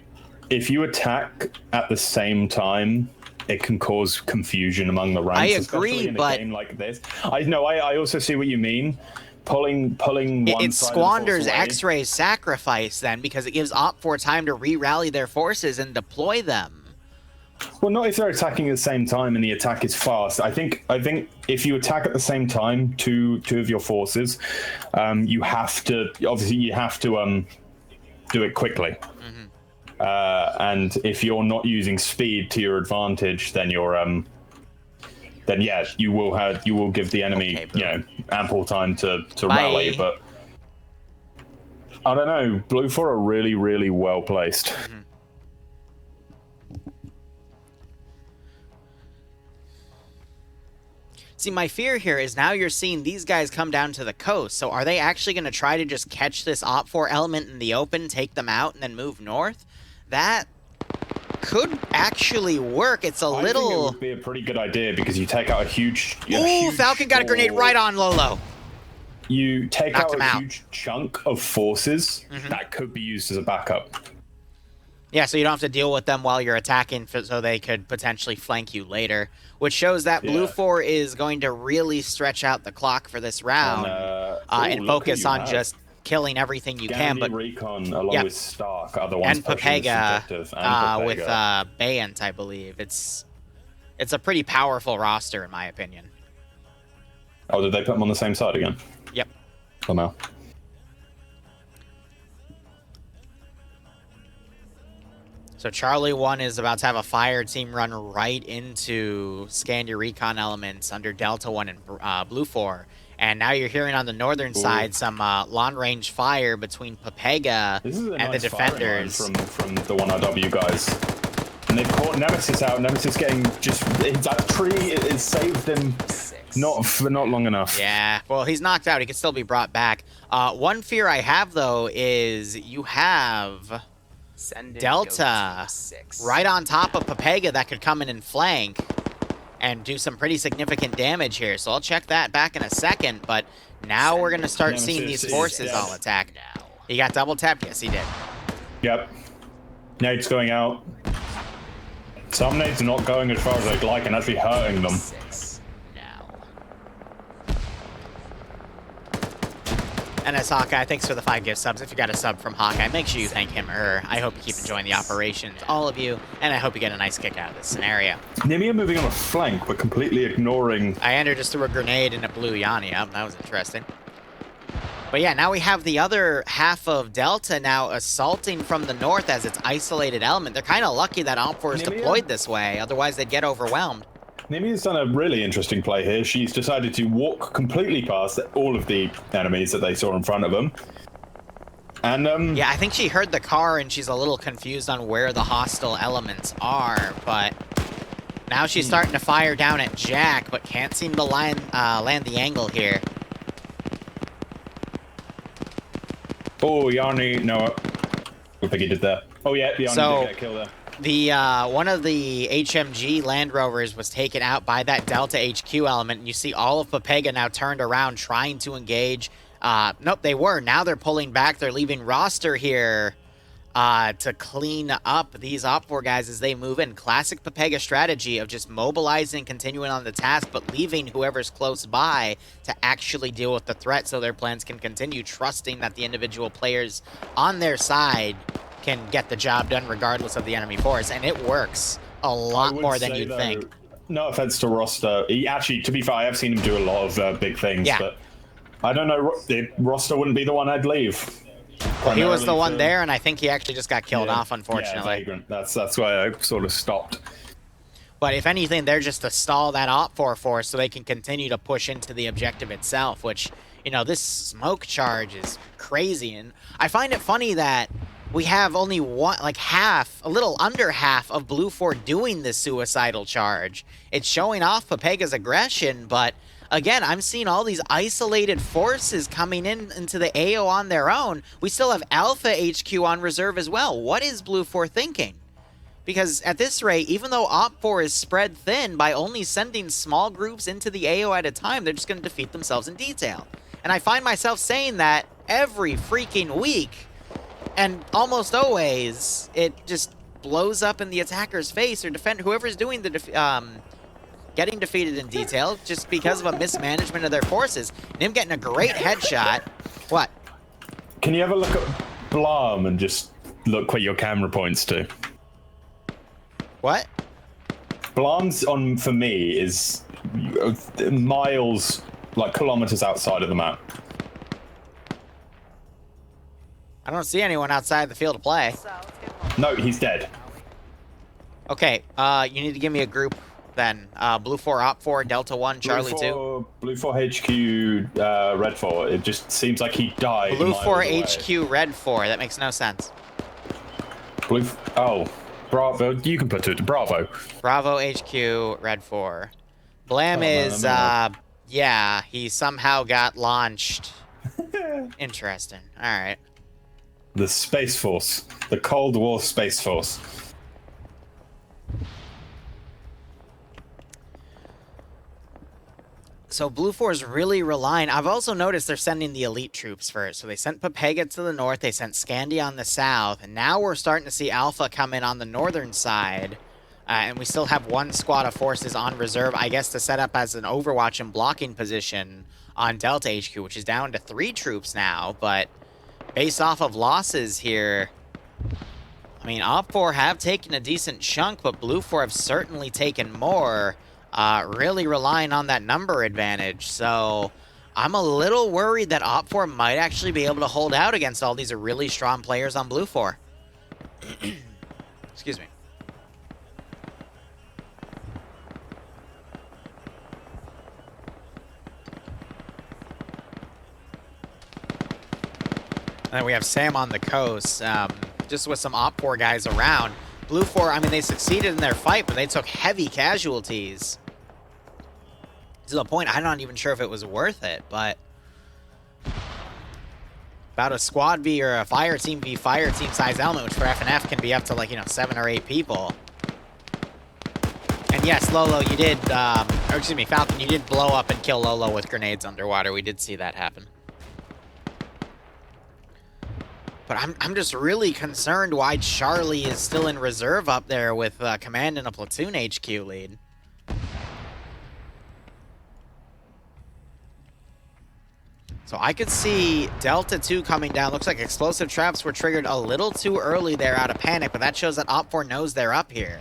if you attack at the same time, it can cause confusion among the ranks. I agree, especially in a but game like this. I also see what you mean. Pulling one it side squanders of the force away. X-Ray's sacrifice then because it gives Op4 time to re-rally their forces and deploy them. Well, not if they're attacking at the same time and the attack is fast. I think if you attack at the same time, two of your forces, you have to do it quickly. And if you're not using speed to your advantage, then you're then yeah, you will give the enemy ample time to rally. But I don't know, Blue 4 are really, really well placed. See, my fear here is now you're seeing these guys come down to the coast. So are they actually going to try to just catch this Op4 element in the open, take them out, and then move north? That could actually work. It's a little... I think it would be a pretty good idea because you take out a huge... Ooh, Falcon got a grenade right on Lolo. You take Knocked him out a out. huge chunk of forces that could be used as a backup. Yeah, so you don't have to deal with them while you're attacking, so they could potentially flank you later. Which shows that Blue 4 is going to really stretch out the clock for this round and focus on just killing everything you can. But Recon along with Stark are the ones and pushing this objective, and with Bayant, I believe. It's a pretty powerful roster, in my opinion. Oh, did they put them on the same side again? Yep. Oh, no. So Charlie 1 is about to have a fire team run right into Scandia Recon elements under Delta 1 and Blue 4. And now you're hearing on the northern side some long-range fire between Pepega and the defenders. From the 1RW guys. And they've caught Nemesis out. Nemesis getting just... That tree, it saved him for not long enough. Yeah, well, he's knocked out. He can still be brought back. One fear I have, though, is you have... Delta right on top of Pepega that could come in and flank and do some pretty significant damage here. So I'll check that back in a second, but now we're going to start seeing these forces all attack. He got double tapped? Yes, he did. Yep. Nade's going out. Some nades are not going as far as they'd like and actually hurting them. And as Hawkeye, thanks for the 5 gift subs. If you got a sub from Hawkeye, make sure you thank him or her. I hope you keep enjoying the operations, all of you, and I hope you get a nice kick out of this scenario. Nimia moving on a flank, but completely ignoring... Ender just threw a grenade and it blew Yanni up. That was interesting. But yeah, now we have the other half of Delta now assaulting from the north as its isolated element. They're kind of lucky that Op4 is deployed this way, otherwise they'd get overwhelmed. Nimia's done a really interesting play here. She's decided to walk completely past all of the enemies that they saw in front of them. And, yeah, I think she heard the car and she's a little confused on where the hostile elements are, but now she's starting to fire down at Jack, but can't seem to land the angle here. Oh, Yanni, no. What think he did there? Oh, yeah, Yanni did get a kill there. The one of the HMG Land Rovers was taken out by that Delta HQ element, and you see all of Pepega now turned around trying to engage. Nope, they were. Now they're pulling back. They're leaving roster here to clean up these Op4 guys as they move in. Classic Pepega strategy of just mobilizing, continuing on the task, but leaving whoever's close by to actually deal with the threat so their plans can continue, trusting that the individual players on their side can get the job done regardless of the enemy force, and it works a lot more than you'd think. No offense to Roster, he actually, to be fair, I have seen him do a lot of big things, but I don't know, Roster wouldn't be the one I'd leave. Well, he was the one there, and I think he actually just got killed off, unfortunately. Yeah, that's why I sort of stopped. But if anything, they're just to stall that Op4 force so they can continue to push into the objective itself, which, you know, this smoke charge is crazy, and I find it funny that we have only one, like half, a little under half of Blue 4 doing this suicidal charge. It's showing off Pepega's aggression, but again, I'm seeing all these isolated forces coming into the AO on their own. We still have Alpha HQ on reserve as well. What is Blue 4 thinking? Because at this rate, even though Op 4 is spread thin by only sending small groups into the AO at a time, they're just going to defeat themselves in detail. And I find myself saying that every freaking week, and almost always, it just blows up in the attacker's face or whoever's doing the getting defeated in detail just because of a mismanagement of their forces. And him getting a great headshot. What? Can you have a look at Blarm and just look where your camera points to? What? Blarm's on, for me, is miles, like kilometers outside of the map. I don't see anyone outside the field of play. No, he's dead. Okay, you need to give me a group then. Blue 4, Op 4, Delta 1, Charlie 2. Blue 4 HQ, Red 4. It just seems like he died. Blue 4 away. HQ, Red 4. That makes no sense. Oh, Bravo. You can put it. Bravo. Bravo HQ, Red 4. Blam is, yeah, he somehow got launched. Interesting. Alright. The Space Force. The Cold War Space Force. So Blue 4 is really relying. I've also noticed they're sending the elite troops first. So they sent Pepega to the north, they sent Scandi on the south, and now we're starting to see Alpha come in on the northern side. And we still have one squad of forces on reserve, I guess, to set up as an overwatch and blocking position on Delta HQ, which is down to 3 troops now. But based off of losses here, I mean, Op 4 have taken a decent chunk, but Blue 4 have certainly taken more. Really relying on that number advantage. So I'm a little worried that Op 4 might actually be able to hold out against all these really strong players on Blue 4. Excuse me. And then we have Sam on the coast, just with some Op 4 guys around. Blue 4, I mean, they succeeded in their fight, but they took heavy casualties. To the point, I'm not even sure if it was worth it, but about a squad V or a fire team V fire team size element, which for FNF can be up to, like, 7 or 8 people. And yes, Lolo, you did, or excuse me, Falcon, you did blow up and kill Lolo with grenades underwater. We did see that happen. But I'm just really concerned why Charlie is still in reserve up there with command and a platoon HQ lead. So I could see Delta 2 coming down. Looks like explosive traps were triggered a little too early there out of panic, but that shows that Op 4 knows they're up here.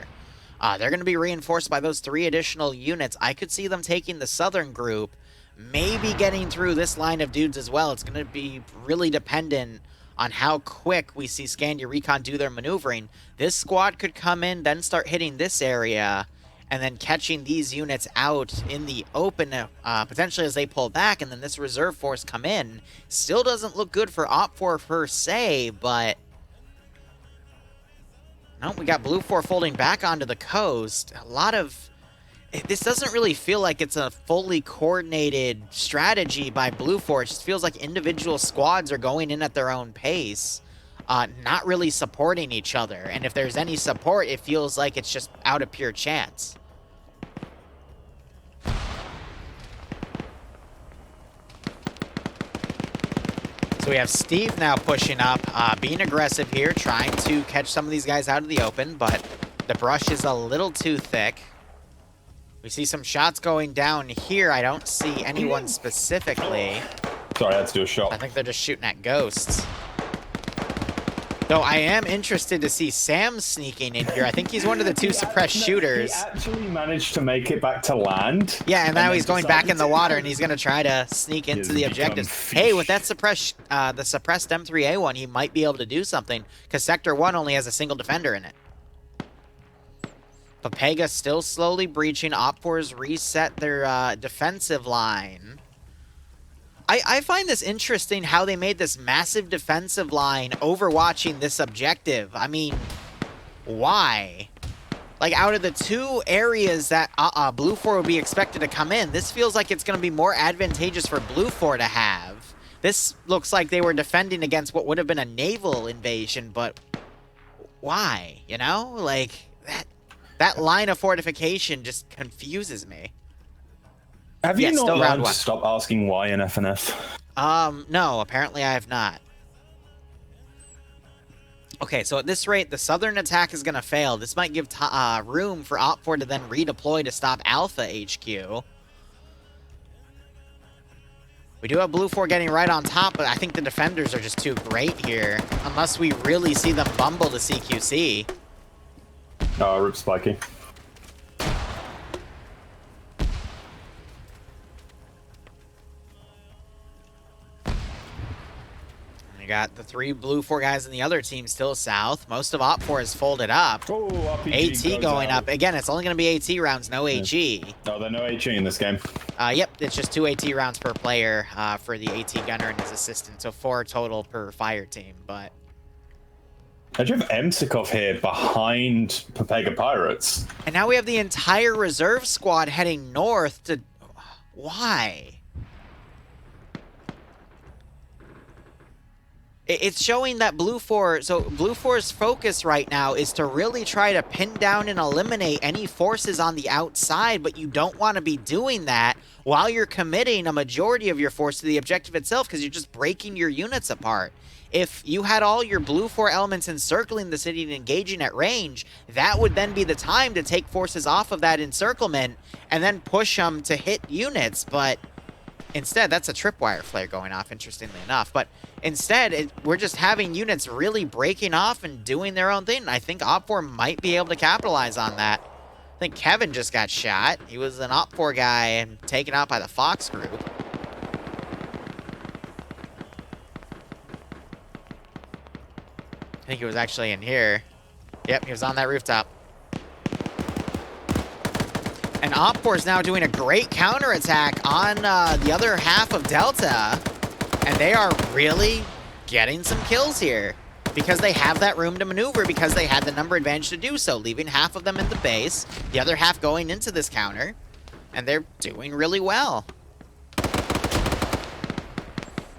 They're going to be reinforced by those 3 additional units. I could see them taking the southern group, maybe getting through this line of dudes as well. It's going to be really dependent on how quick we see Scandia Recon do their maneuvering. This squad could come in, then start hitting this area, and then catching these units out in the open, potentially as they pull back, and then this reserve force come in. Still doesn't look good for Op 4 per se, but no, we got Blue 4 folding back onto the coast. A lot of... This doesn't really feel like it's a fully coordinated strategy by Blue 4. It just feels like individual squads are going in at their own pace, not really supporting each other. And if there's any support, it feels like it's just out of pure chance. So we have Steve now pushing up, being aggressive here, trying to catch some of these guys out of the open, but the brush is a little too thick. We see some shots going down here. I don't see anyone specifically. Sorry, I had to do a shot. I think they're just shooting at ghosts. Though I am interested to see Sam sneaking in here. I think he's one of the 2 suppressed shooters. He actually managed to make it back to land. Yeah, and now he's going back in the water, and he's going to try to sneak into the objectives. Hey, with that suppressed M3A1, he might be able to do something, because Sector 1 only has a single defender in it. Pepega still slowly breaching. Op 4's reset their defensive line. I find this interesting how they made this massive defensive line overwatching this objective. I mean, why? Like, out of the two areas that Blue 4 would be expected to come in, this feels like it's going to be more advantageous for Blue 4 to have. This looks like they were defending against what would have been a naval invasion, but why? You know? Like, that line of fortification just confuses me. Have you Yes, not still round learned one. to stop asking why in FNF? No, apparently I have not. Okay, so at this rate, the southern attack is going to fail. This might give room for Op4 to then redeploy to stop Alpha HQ. We do have Blue 4 getting right on top, but I think the defenders are just too great here. Unless we really see them bumble to CQC. Rip Spiky. You got the 3 Blue 4 guys in the other team still south. Most of Op4 is folded up. Oh, RPG AT going out. up. Again, it's only going to be AT rounds, no HE. No, there are no HE in this game. Yep, it's just 2 AT rounds per player for the AT gunner and his assistant. So 4 total per fire team, but... How'd you have Emsikov here behind Pepega Pirates? And now we have the entire reserve squad heading north to... Why? It's showing that Blue 4... So Blue 4's focus right now is to really try to pin down and eliminate any forces on the outside, but you don't want to be doing that while you're committing a majority of your force to the objective itself, because you're just breaking your units apart. If you had all your Blue 4 elements encircling the city and engaging at range, that would then be the time to take forces off of that encirclement and then push them to hit units, but... Instead, that's a tripwire flare going off, interestingly enough. But instead, we're just having units really breaking off and doing their own thing. And I think Op4 might be able to capitalize on that. I think Kevin just got shot. He was an Op4 guy and taken out by the Fox group. I think he was actually in here. Yep, he was on that rooftop. And Op4 is now doing a great counterattack on the other half of Delta. And they are really getting some kills here. Because they have that room to maneuver, because they had the number advantage to do so. Leaving half of them in the base, the other half going into this counter. And they're doing really well.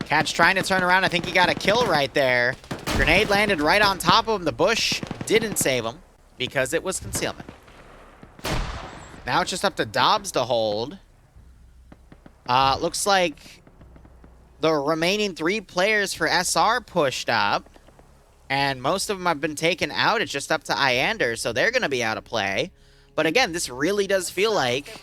Catch trying to turn around. I think he got a kill right there. Grenade landed right on top of him. The bush didn't save him because it was concealment. Now it's just up to Dobbs to hold. Looks like the remaining 3 players for SR pushed up. And most of them have been taken out. It's just up to Iander, so they're going to be out of play. But again, this really does feel like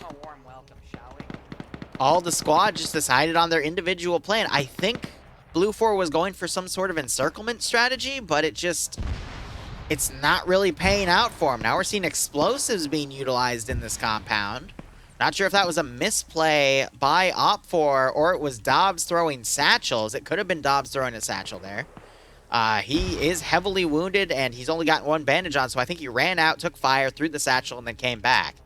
all the squad just decided on their individual plan. I think Blue 4 was going for some sort of encirclement strategy, but it's not really paying out for them. Now we're seeing explosives being utilized in this compound. Not sure if that was a misplay by Op4 or it was Dobbs throwing satchels. It could have been Dobbs throwing a satchel there. He is heavily wounded and he's only got 1 bandage on, so I think he ran out, took fire, threw the satchel, and then came back.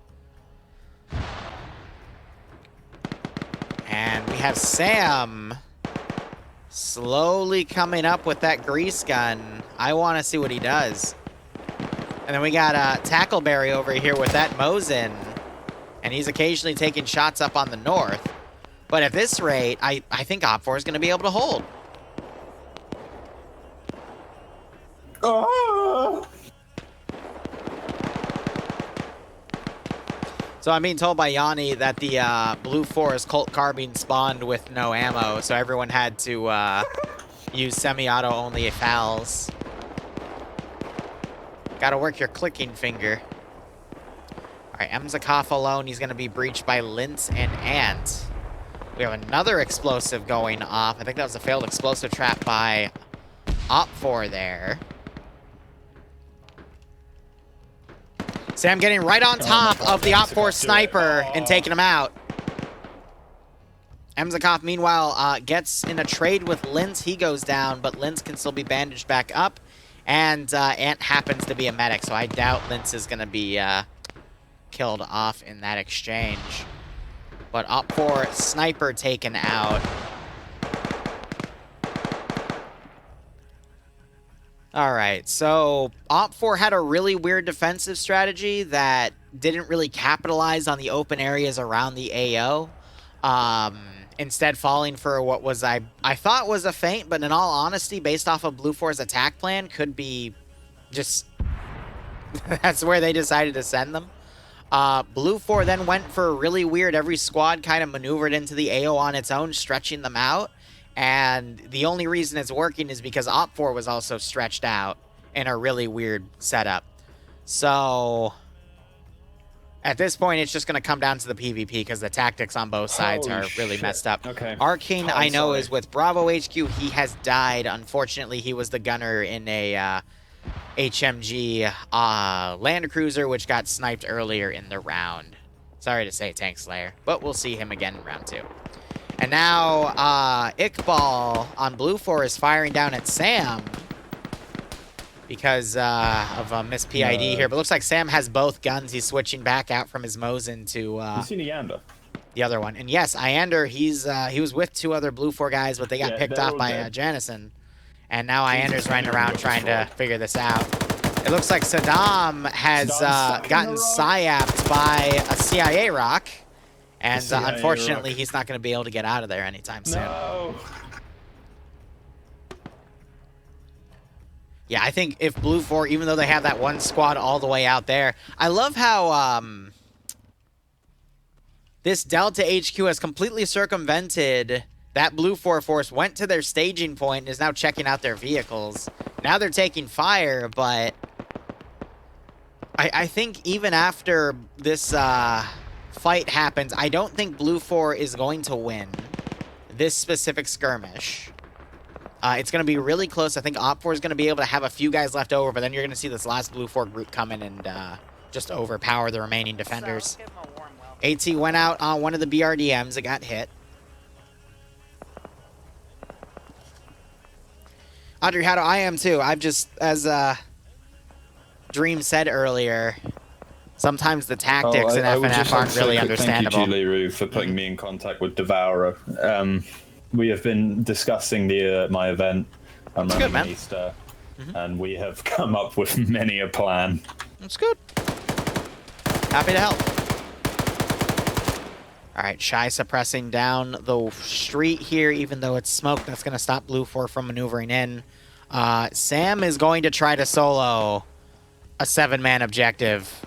And we have Sam slowly coming up with that grease gun. I want to see what he does. And then we got Tackleberry over here with that Mosin. And he's occasionally taking shots up on the north. But at this rate, I think Op4 is going to be able to hold. So I'm being told by Yanni that the Blue 4's Colt Carbine spawned with no ammo, so everyone had to use semi-auto only FALs. Gotta work your clicking finger. Alright, Emzakov alone, he's gonna be breached by Lintz and Ant. We have another explosive going off. I think that was a failed explosive trap by Op4 there. Sam getting right on top of the Op4 sniper and taking him out. Emzakov, meanwhile, gets in a trade with Lintz. He goes down, but Lintz can still be bandaged back up. And Ant happens to be a medic, so I doubt Lintz is going to be killed off in that exchange. But Op4 sniper taken out. All right, so Op4 had a really weird defensive strategy that didn't really capitalize on the open areas around the AO. Instead falling for what was I thought was a feint, but in all honesty, based off of Blue 4's attack plan, could be just... that's where they decided to send them. Blue 4 then went for really weird, every squad kind of maneuvered into the AO on its own, stretching them out. And the only reason it's working is because Op4 was also stretched out in a really weird setup. So at this point, it's just going to come down to the PvP because the tactics on both sides are really messed up. Okay. Arcane, I know, is with Bravo HQ. He has died. Unfortunately, he was the gunner in a HMG Land Cruiser, which got sniped earlier in the round. Sorry to say, Tank Slayer, but we'll see him again in round 2. And now, Iqbal on Blue 4 is firing down at Sam because of a missed PID here. But looks like Sam has both guns. He's switching back out from his Mosin to the other one. And yes, Iander, he was with 2 other Blue 4 guys, but they got picked off by Janison. And now Iander's running around trying to figure this out. It looks like Saddam has gotten psyapped by a CIA rock. And unfortunately, he's not going to be able to get out of there anytime soon. No. Yeah, I think if Blue 4, even though they have that one squad all the way out there, I love how this Delta HQ has completely circumvented that Blue 4 force, went to their staging point, and is now checking out their vehicles. Now they're taking fire, but I think even after this... fight happens, I don't think Blue 4 is going to win this specific skirmish. It's going to be really close. I think Op4 is going to be able to have a few guys left over, but then you're going to see this last Blue 4 group come in and just overpower the remaining defenders. AT went out on one of the BRDMs. It got hit. Audrey, how do I am too? I've just, as Dream said earlier, sometimes the tactics in FNF aren't really understandable. Thank you, Liru, for putting me in contact with Devourer. We have been discussing my event. I'm running Easter, and we have come up with many a plan. That's good. Happy to help. All right, Shy suppressing down the street here, even though it's smoke. That's going to stop Blue 4 from maneuvering in. Sam is going to try to solo a 7-man objective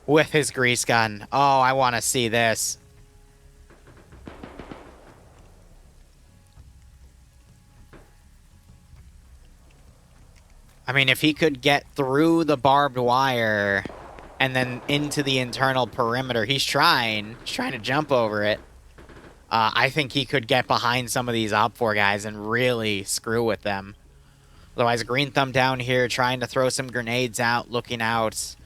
with his grease gun. Oh, I want to see this. I mean, if he could get through the barbed wire and then into the internal perimeter, he's trying to jump over it. I think he could get behind some of these Op4 guys and really screw with them. Otherwise, Green Thumb down here trying to throw some grenades out, looking out.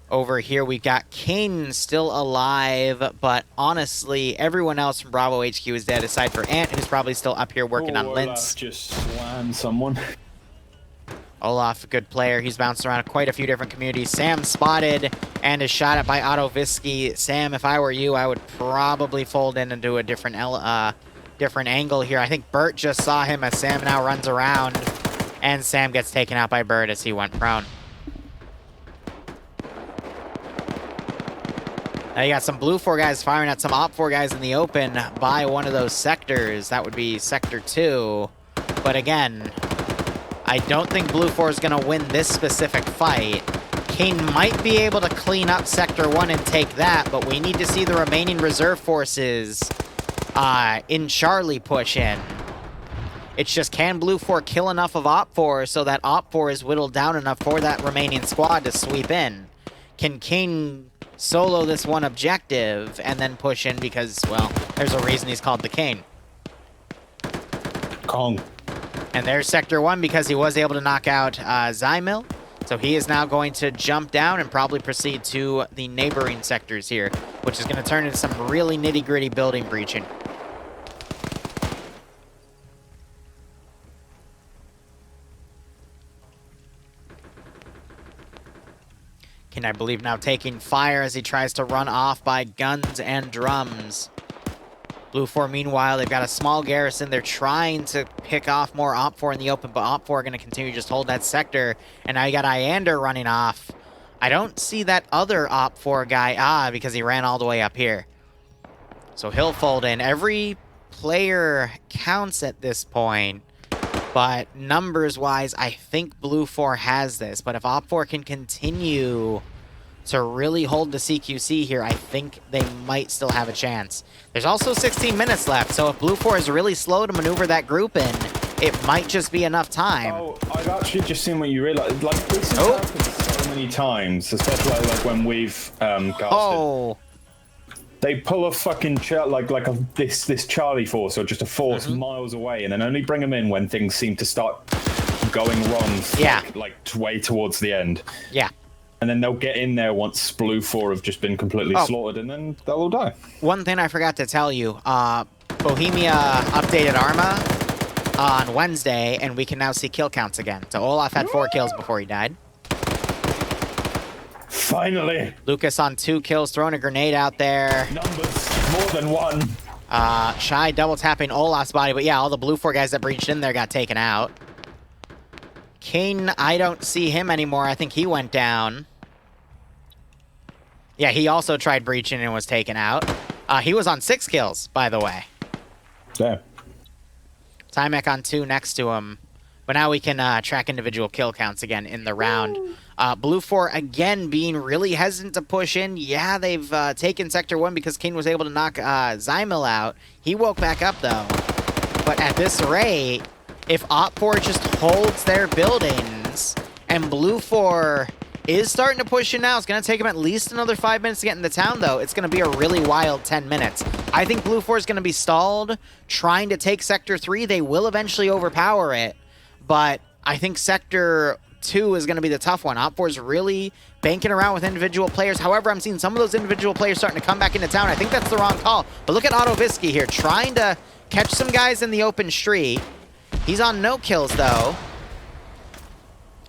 Over here, we got Kane still alive, but honestly, everyone else from Bravo HQ is dead, aside for Ant, who's probably still up here working on Linz. Just slammed someone. Olaf, a good player. He's bounced around quite a few different communities. Sam spotted and is shot at by Otto Visky. Sam, if I were you, I would probably fold in and do a different angle here. I think Bert just saw him as Sam now runs around, and Sam gets taken out by Bert as he went prone. Now you got some Blue 4 guys firing at some Op 4 guys in the open by one of those sectors. That would be Sector 2. But again, I don't think Blue 4 is going to win this specific fight. Kane might be able to clean up Sector 1 and take that, but we need to see the remaining reserve forces in Charlie push in. It's just, can Blue 4 kill enough of Op 4 so that Op 4 is whittled down enough for that remaining squad to sweep in? Can Kane solo this one objective and then push in because, well, there's a reason he's called the Kane. Kong. And there's Sector 1 because he was able to knock out Zymil. So he is now going to jump down and probably proceed to the neighboring sectors here, which is going to turn into some really nitty-gritty building breaching. Kane, I believe, now taking fire as he tries to run off by guns and drums. Blue 4, meanwhile, they've got a small garrison. They're trying to pick off more Op 4 in the open, but Op 4 are going to continue to just hold that sector. And now you got Iander running off. I don't see that other Op 4 guy, because he ran all the way up here. So he'll fold in. Every player counts at this point, but numbers-wise, I think Blue 4 has this. But if Op 4 can continue to really hold the CQC here, I think they might still have a chance. There's also 16 minutes left, so if Blue 4 is really slow to maneuver that group in, it might just be enough time. Oh, I've actually just seen what you realize. Like, this has happened so many times, especially like when we've casted. Oh. They pull a fucking this Charlie force or just a force miles away, and then only bring them in when things seem to start going wrong. Yeah. Like way towards the end. Yeah. And then they'll get in there once Blue 4 have just been completely slaughtered, and then they'll all die. One thing I forgot to tell you, Bohemia updated Arma on Wednesday, and we can now see kill counts again. So Olaf had 4 kills before he died. Finally! Lucas on 2 kills, throwing a grenade out there. Numbers, more than 1. Shy double tapping Olaf's body, but yeah, all the Blue 4 guys that breached in there got taken out. Kane, I don't see him anymore. I think he went down. Yeah, he also tried breaching and was taken out. He was on 6 kills, by the way. Yeah. Timek on 2 next to him. But now we can track individual kill counts again in the round. Blue 4, again, being really hesitant to push in. Yeah, they've taken Sector 1 because Kane was able to knock Zymil out. He woke back up, though. But at this rate, if Op 4 just holds their buildings, and Blue 4 is starting to push in now, it's going to take him at least another 5 minutes to get in the town, though. It's going to be a really wild 10 minutes. I think Blue 4 is going to be stalled, trying to take Sector 3. They will eventually overpower it, but I think Sector 2 is going to be the tough one. Op 4 is really banking around with individual players. However, I'm seeing some of those individual players starting to come back into town. I think that's the wrong call. But look at Ottovisky here, trying to catch some guys in the open street. He's on no kills, though.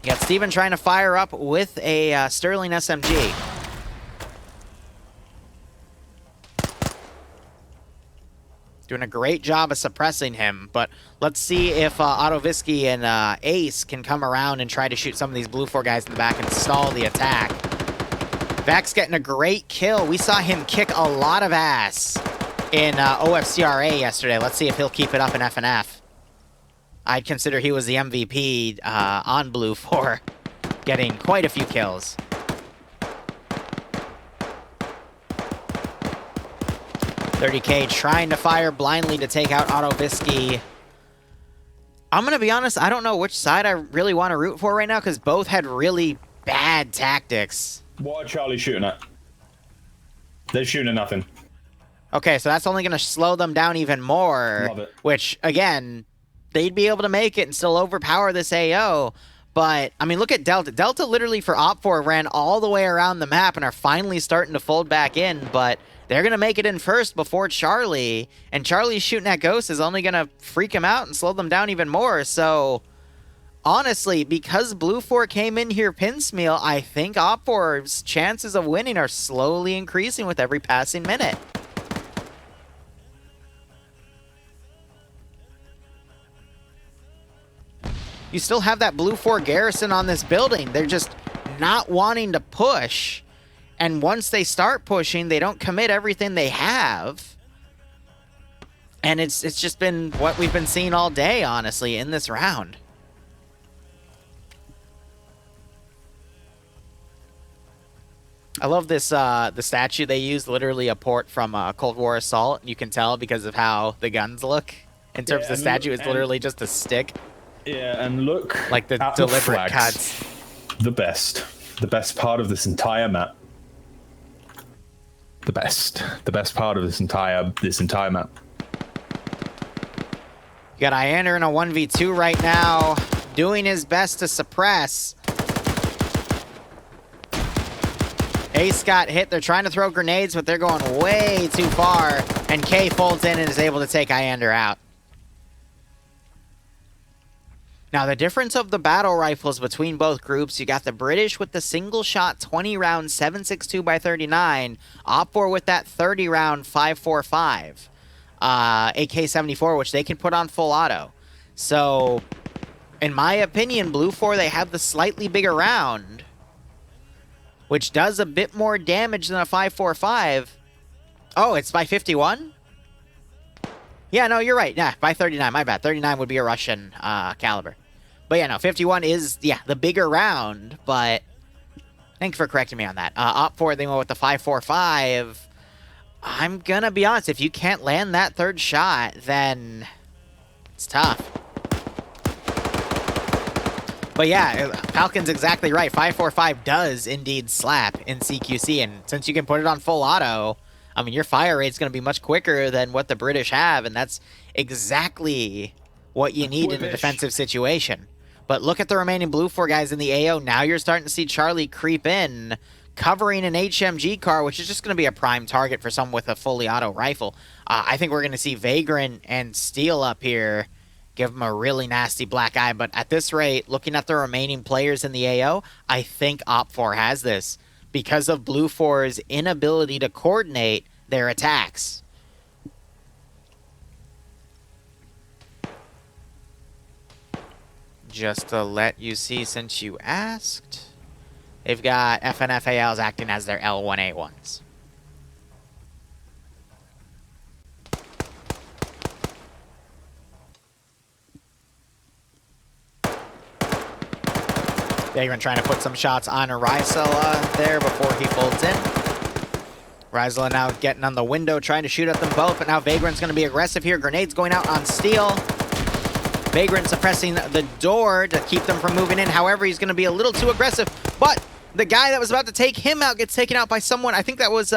You got Steven trying to fire up with a Sterling SMG. Doing a great job of suppressing him, but let's see if Ottovisky and Ace can come around and try to shoot some of these Blue 4 guys in the back and stall the attack. Vax getting a great kill. We saw him kick a lot of ass in OFCRA yesterday. Let's see if he'll keep it up in FNF. I'd consider he was the MVP on Blue 4, getting quite a few kills. $30K trying to fire blindly to take out Ottovisky. I'm going to be honest, I don't know which side I really want to root for right now, because both had really bad tactics. What are Charlie shooting at? They're shooting at nothing. Okay, so that's only going to slow them down even more. Love it. Which, again, they'd be able to make it and still overpower this AO. But, I mean, look at Delta. Delta literally for Op 4 ran all the way around the map and are finally starting to fold back in. But they're going to make it in first before Charlie. And Charlie's shooting at Ghost is only going to freak him out and slow them down even more. So, honestly, because Blue 4 came in here piecemeal, I think Op 4's chances of winning are slowly increasing with every passing minute. You still have that Blue 4 garrison on this building. They're just not wanting to push. And once they start pushing, they don't commit everything they have. And it's just been what we've been seeing all day, honestly, in this round. I love this, the statue they used, literally a port from Cold War Assault. You can tell because of how the guns look. In terms of the statue, it's literally just a stick. Yeah, and look like the at deliberate the cuts. The best part of this entire map. The best part of this entire map. You got Iander in a 1v2 right now, doing his best to suppress. Ace got hit. They're trying to throw grenades, but they're going way too far. And K folds in and is able to take Iander out. Now, the difference of the battle rifles between both groups, you got the British with the single-shot 20-round 7.62 by 39, Op 4 with that 30-round 5.45. AK-74, which they can put on full auto. So, in my opinion, Blue 4, they have the slightly bigger round, which does a bit more damage than a 5.45. Oh, it's by 51? Yeah, no, you're right. Yeah, by 39. My bad. 39 would be a Russian caliber. But yeah, no, 51 is, yeah, the bigger round, but thanks for correcting me on that. Op 4, they went with the 5.45. I'm gonna be honest, if you can't land that third shot, then it's tough. But yeah, Falcon's exactly right. 5.45 does indeed slap in CQC, and since you can put it on full auto, I mean, your fire rate's going to be much quicker than what the British have, and that's exactly what you need in a defensive situation. But look at the remaining Blue 4 guys in the AO. Now you're starting to see Charlie creep in, covering an HMG car, which is just going to be a prime target for someone with a fully auto rifle. I think we're going to see Vagrant and Steel up here give him a really nasty black eye. But at this rate, looking at the remaining players in the AO, I think Op4 has this because of Blue 4's inability to coordinate their attacks. Just to let you see, since you asked, they've got FNFALs acting as their L1A1s. Vagrant trying to put some shots on Rysela there before he folds in. Rysela now getting on the window, trying to shoot at them both, but now Vagrant's going to be aggressive here. Grenades going out on Steel. Vagrant suppressing the door to keep them from moving in. However, he's going to be a little too aggressive, but the guy that was about to take him out gets taken out by someone. I think that was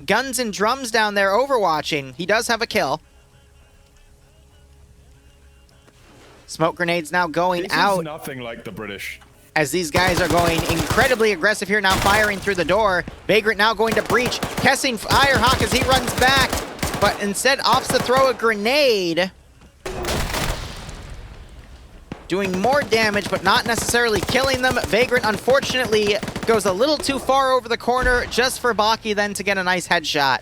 Guns and Drums down there overwatching. He does have a kill. Smoke grenades now going out. This is nothing like the British. As these guys are going incredibly aggressive here, now firing through the door. Vagrant now going to breach. Kessing Firehawk as he runs back, but instead opts to throw a grenade. Doing more damage, but not necessarily killing them. Vagrant, unfortunately, goes a little too far over the corner just for Baki then to get a nice headshot.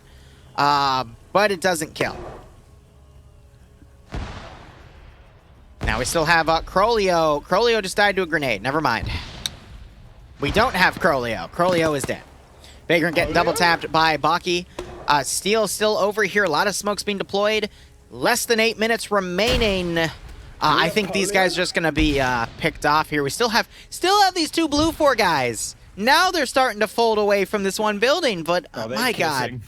But it doesn't kill. Now we still have Crolio. Crolio just died to a grenade. Never mind. We don't have Crolio. Crolio is dead. Vagrant getting double tapped by Baki. Steel still over here. A lot of smokes being deployed. Less than 8 minutes remaining. I think these guys are just going to be picked off here. We still have these two Blue 4 guys. Now they're starting to fold away from this one building, but my God.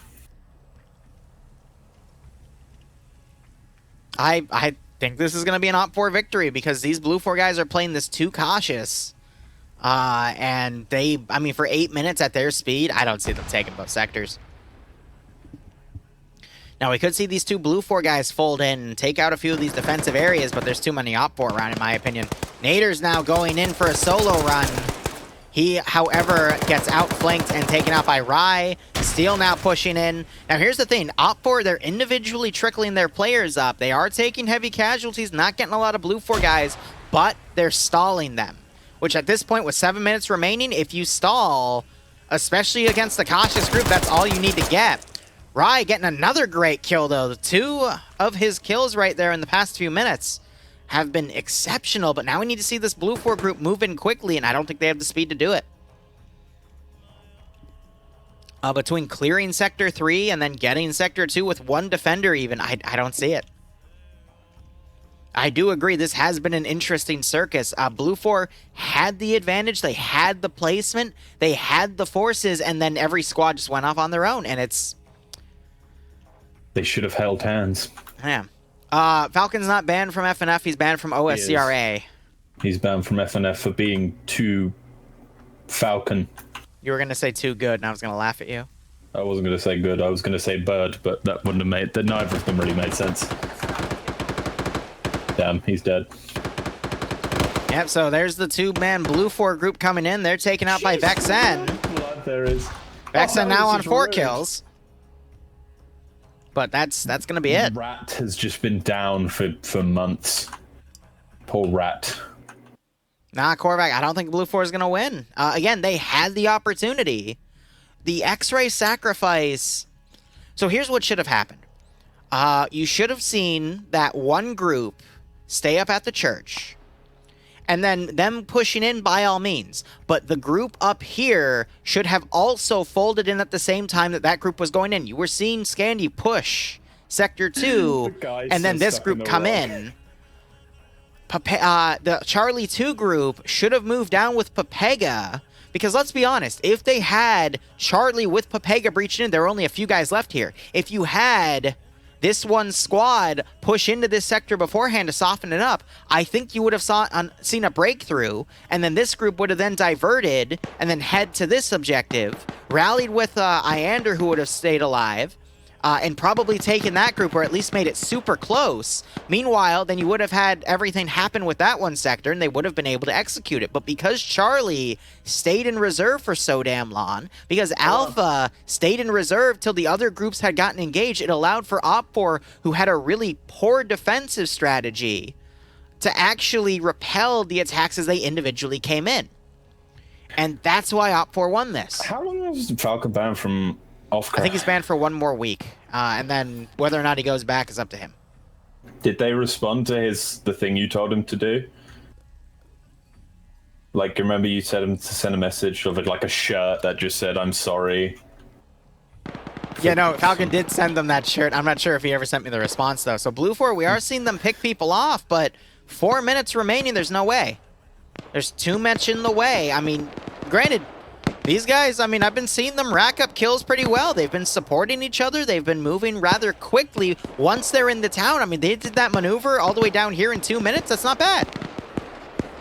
I think this is going to be an Op 4 victory because these Blue 4 guys are playing this too cautious. And I mean, for 8 minutes at their speed, I don't see them taking both sectors. Now, we could see these two Blue 4 guys fold in and take out a few of these defensive areas, but there's too many Op 4 around, in my opinion. Nader's now going in for a solo run. He, however, gets outflanked and taken out by Rye. Steel now pushing in. Now, here's the thing. Op 4, they're individually trickling their players up. They are taking heavy casualties, not getting a lot of Blue 4 guys, but they're stalling them. Which, at this point, with 7 minutes remaining, if you stall, especially against the cautious group, that's all you need to get. Rye getting another great kill, though. 2 of his kills right there in the past few minutes have been exceptional, but now we need to see this Blue 4 group move in quickly, and I don't think they have the speed to do it. Between clearing Sector 3 and then getting Sector 2 with 1 defender even, I don't see it. I do agree, this has been an interesting circus. Blue 4 had the advantage, they had the placement, they had the forces, and then every squad just went off on their own, and it's... They should have held hands. Yeah. Falcon's not banned from FNF, he's banned from OSCRA. He's banned from FNF for being too Falcon. You were going to say too good, and I was going to laugh at you. I wasn't going to say good, I was going to say bird, but that wouldn't have made... Neither of them really made sense. Damn, he's dead. Yep, so there's the two-man Blue 4 group coming in. They're taken out by Vexen. Blood there is. Vexen now on 4 kills. But that's going to be it. Rat has just been down for months. Poor Rat. Nah, Korvac, I don't think Blue 4 is going to win. Again, they had the opportunity. The X-ray sacrifice... So here's what should have happened. You should have seen that one group stay up at the church, and then them pushing in by all means. But the group up here should have also folded in at the same time that that group was going in. You were seeing Scandy push Sector 2, and then this group come in. The Charlie 2 group should have moved down with Pepega, because let's be honest, if they had Charlie with Pepega breaching in, there were only a few guys left here. If you had this one squad push into this sector beforehand to soften it up, I think you would have seen a breakthrough, and then this group would have then diverted and then head to this objective, rallied with Iander, who would have stayed alive, and probably taken that group, or at least made it super close. Meanwhile, then you would have had everything happen with that one sector, and they would have been able to execute it. But because Charlie stayed in reserve for so damn long, because Alpha stayed in reserve till the other groups had gotten engaged, it allowed for Op4, who had a really poor defensive strategy, to actually repel the attacks as they individually came in. And that's why Op4 won this. How long was Falcon banned from Offcraft? I think he's banned for 1 more week, and then whether or not he goes back is up to him. Did they respond to the thing you told him to do? Like, remember you said him to send a message of like a shirt that just said, "I'm sorry." Yeah, no, Falcon did send them that shirt. I'm not sure if he ever sent me the response, though. So Blue 4, we are seeing them pick people off, but 4 minutes remaining, there's no way. There's too much in the way. I mean, granted, these guys, I mean, I've been seeing them rack up kills pretty well. They've been supporting each other. They've been moving rather quickly once they're in the town. I mean, they did that maneuver all the way down here in 2 minutes. That's not bad.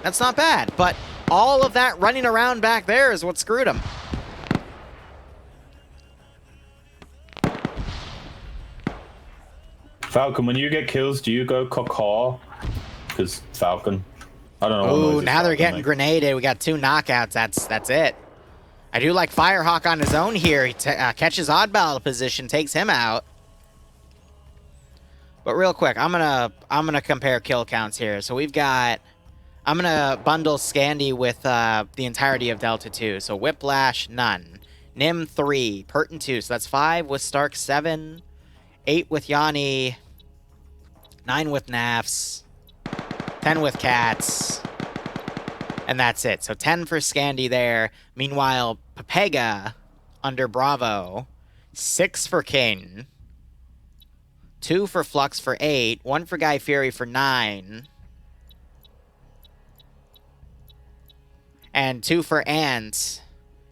That's not bad. But all of that running around back there is what screwed them. Falcon, when you get kills, do you go caw? Because Falcon, I don't know. Ooh, now they're getting grenaded. We got 2 knockouts. That's it. I do like Firehawk on his own here. He catches Oddball position, takes him out. But real quick, I'm gonna compare kill counts here. So we've got, I'm gonna bundle Scandy with the entirety of Delta 2. So Whiplash, none. Nim 3, Pertin 2. So that's 5 with Stark, 7, 8 with Yanni, 9 with Nafs, 10 with Cats. And that's it. So 10 for Scandy there. Meanwhile, Pepega under Bravo, 6 for King, 2 for Flux for 8, 1 for Guy Fury for 9, and 2 for Ant,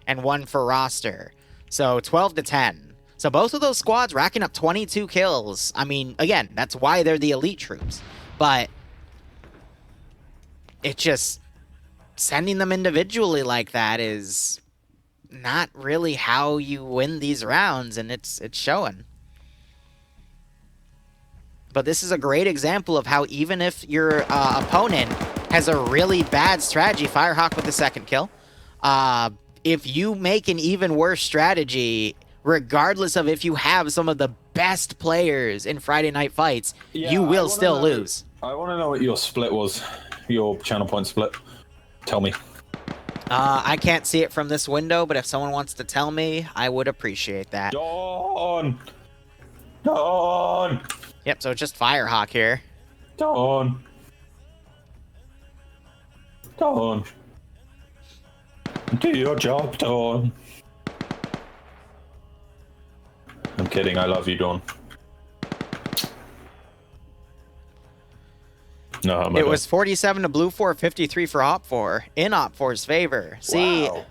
and 1 for Roster. So 12 to 10. So both of those squads racking up 22 kills. I mean, again, that's why they're the elite troops. But it just, sending them individually like that is not really how you win these rounds, and it's showing. But this is a great example of how even if your opponent has a really bad strategy, Firehawk with the 2nd kill, if you make an even worse strategy, regardless of if you have some of the best players in Friday Night Fights, you will still lose. I want to know what your split was, your channel point split. Tell me. I can't see it from this window, but if someone wants to tell me, I would appreciate that. Dawn! Yep, so it's just Firehawk here. Dawn! Do your job, Dawn. I'm kidding, I love you, Dawn. No, it was 47 to Blue 4, 53 for Op 4, in Op 4's favor. See, wow.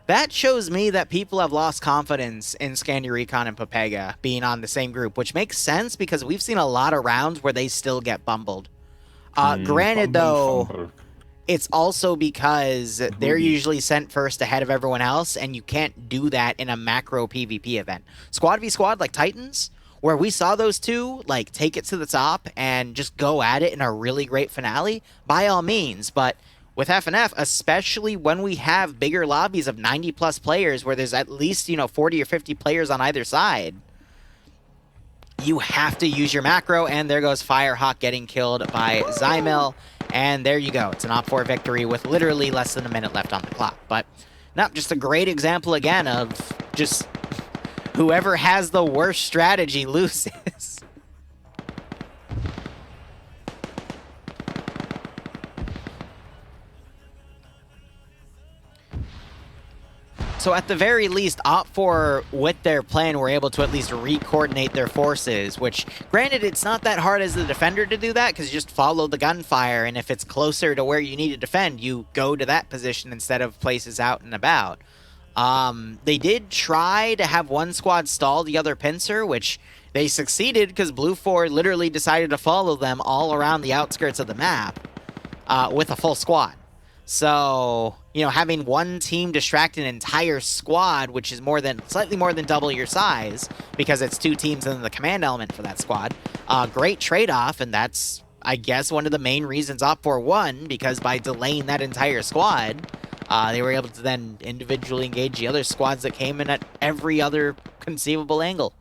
That shows me that people have lost confidence in Scandy Recon and Pepega being on the same group, which makes sense because we've seen a lot of rounds where they still get bumbled. Granted, though, it's also because they're usually sent first ahead of everyone else, and you can't do that in a macro PvP event. Squad v squad like Titans, where we saw those two like take it to the top and just go at it in a really great finale, by all means. But with FNF, especially when we have bigger lobbies of 90 plus players where there's at least, 40 or 50 players on either side, you have to use your macro, and there goes Firehawk getting killed by Zymil, and there you go. It's an Op 4 victory with literally less than a minute left on the clock. But no, just a great example again of just whoever has the worst strategy loses. So at the very least, Op4, with their plan, were able to at least re-coordinate their forces, which, granted, it's not that hard as the defender to do that, because you just follow the gunfire, and if it's closer to where you need to defend, you go to that position instead of places out and about. They did try to have one squad stall the other pincer, which they succeeded, because Blue 4 literally decided to follow them all around the outskirts of the map with a full squad. So, you know, having one team distract an entire squad, which is slightly more than double your size, because it's 2 teams and the command element for that squad, great trade-off, and that's, I guess, one of the main reasons Op4 won, because by delaying that entire squad, they were able to then individually engage the other squads that came in at every other conceivable angle.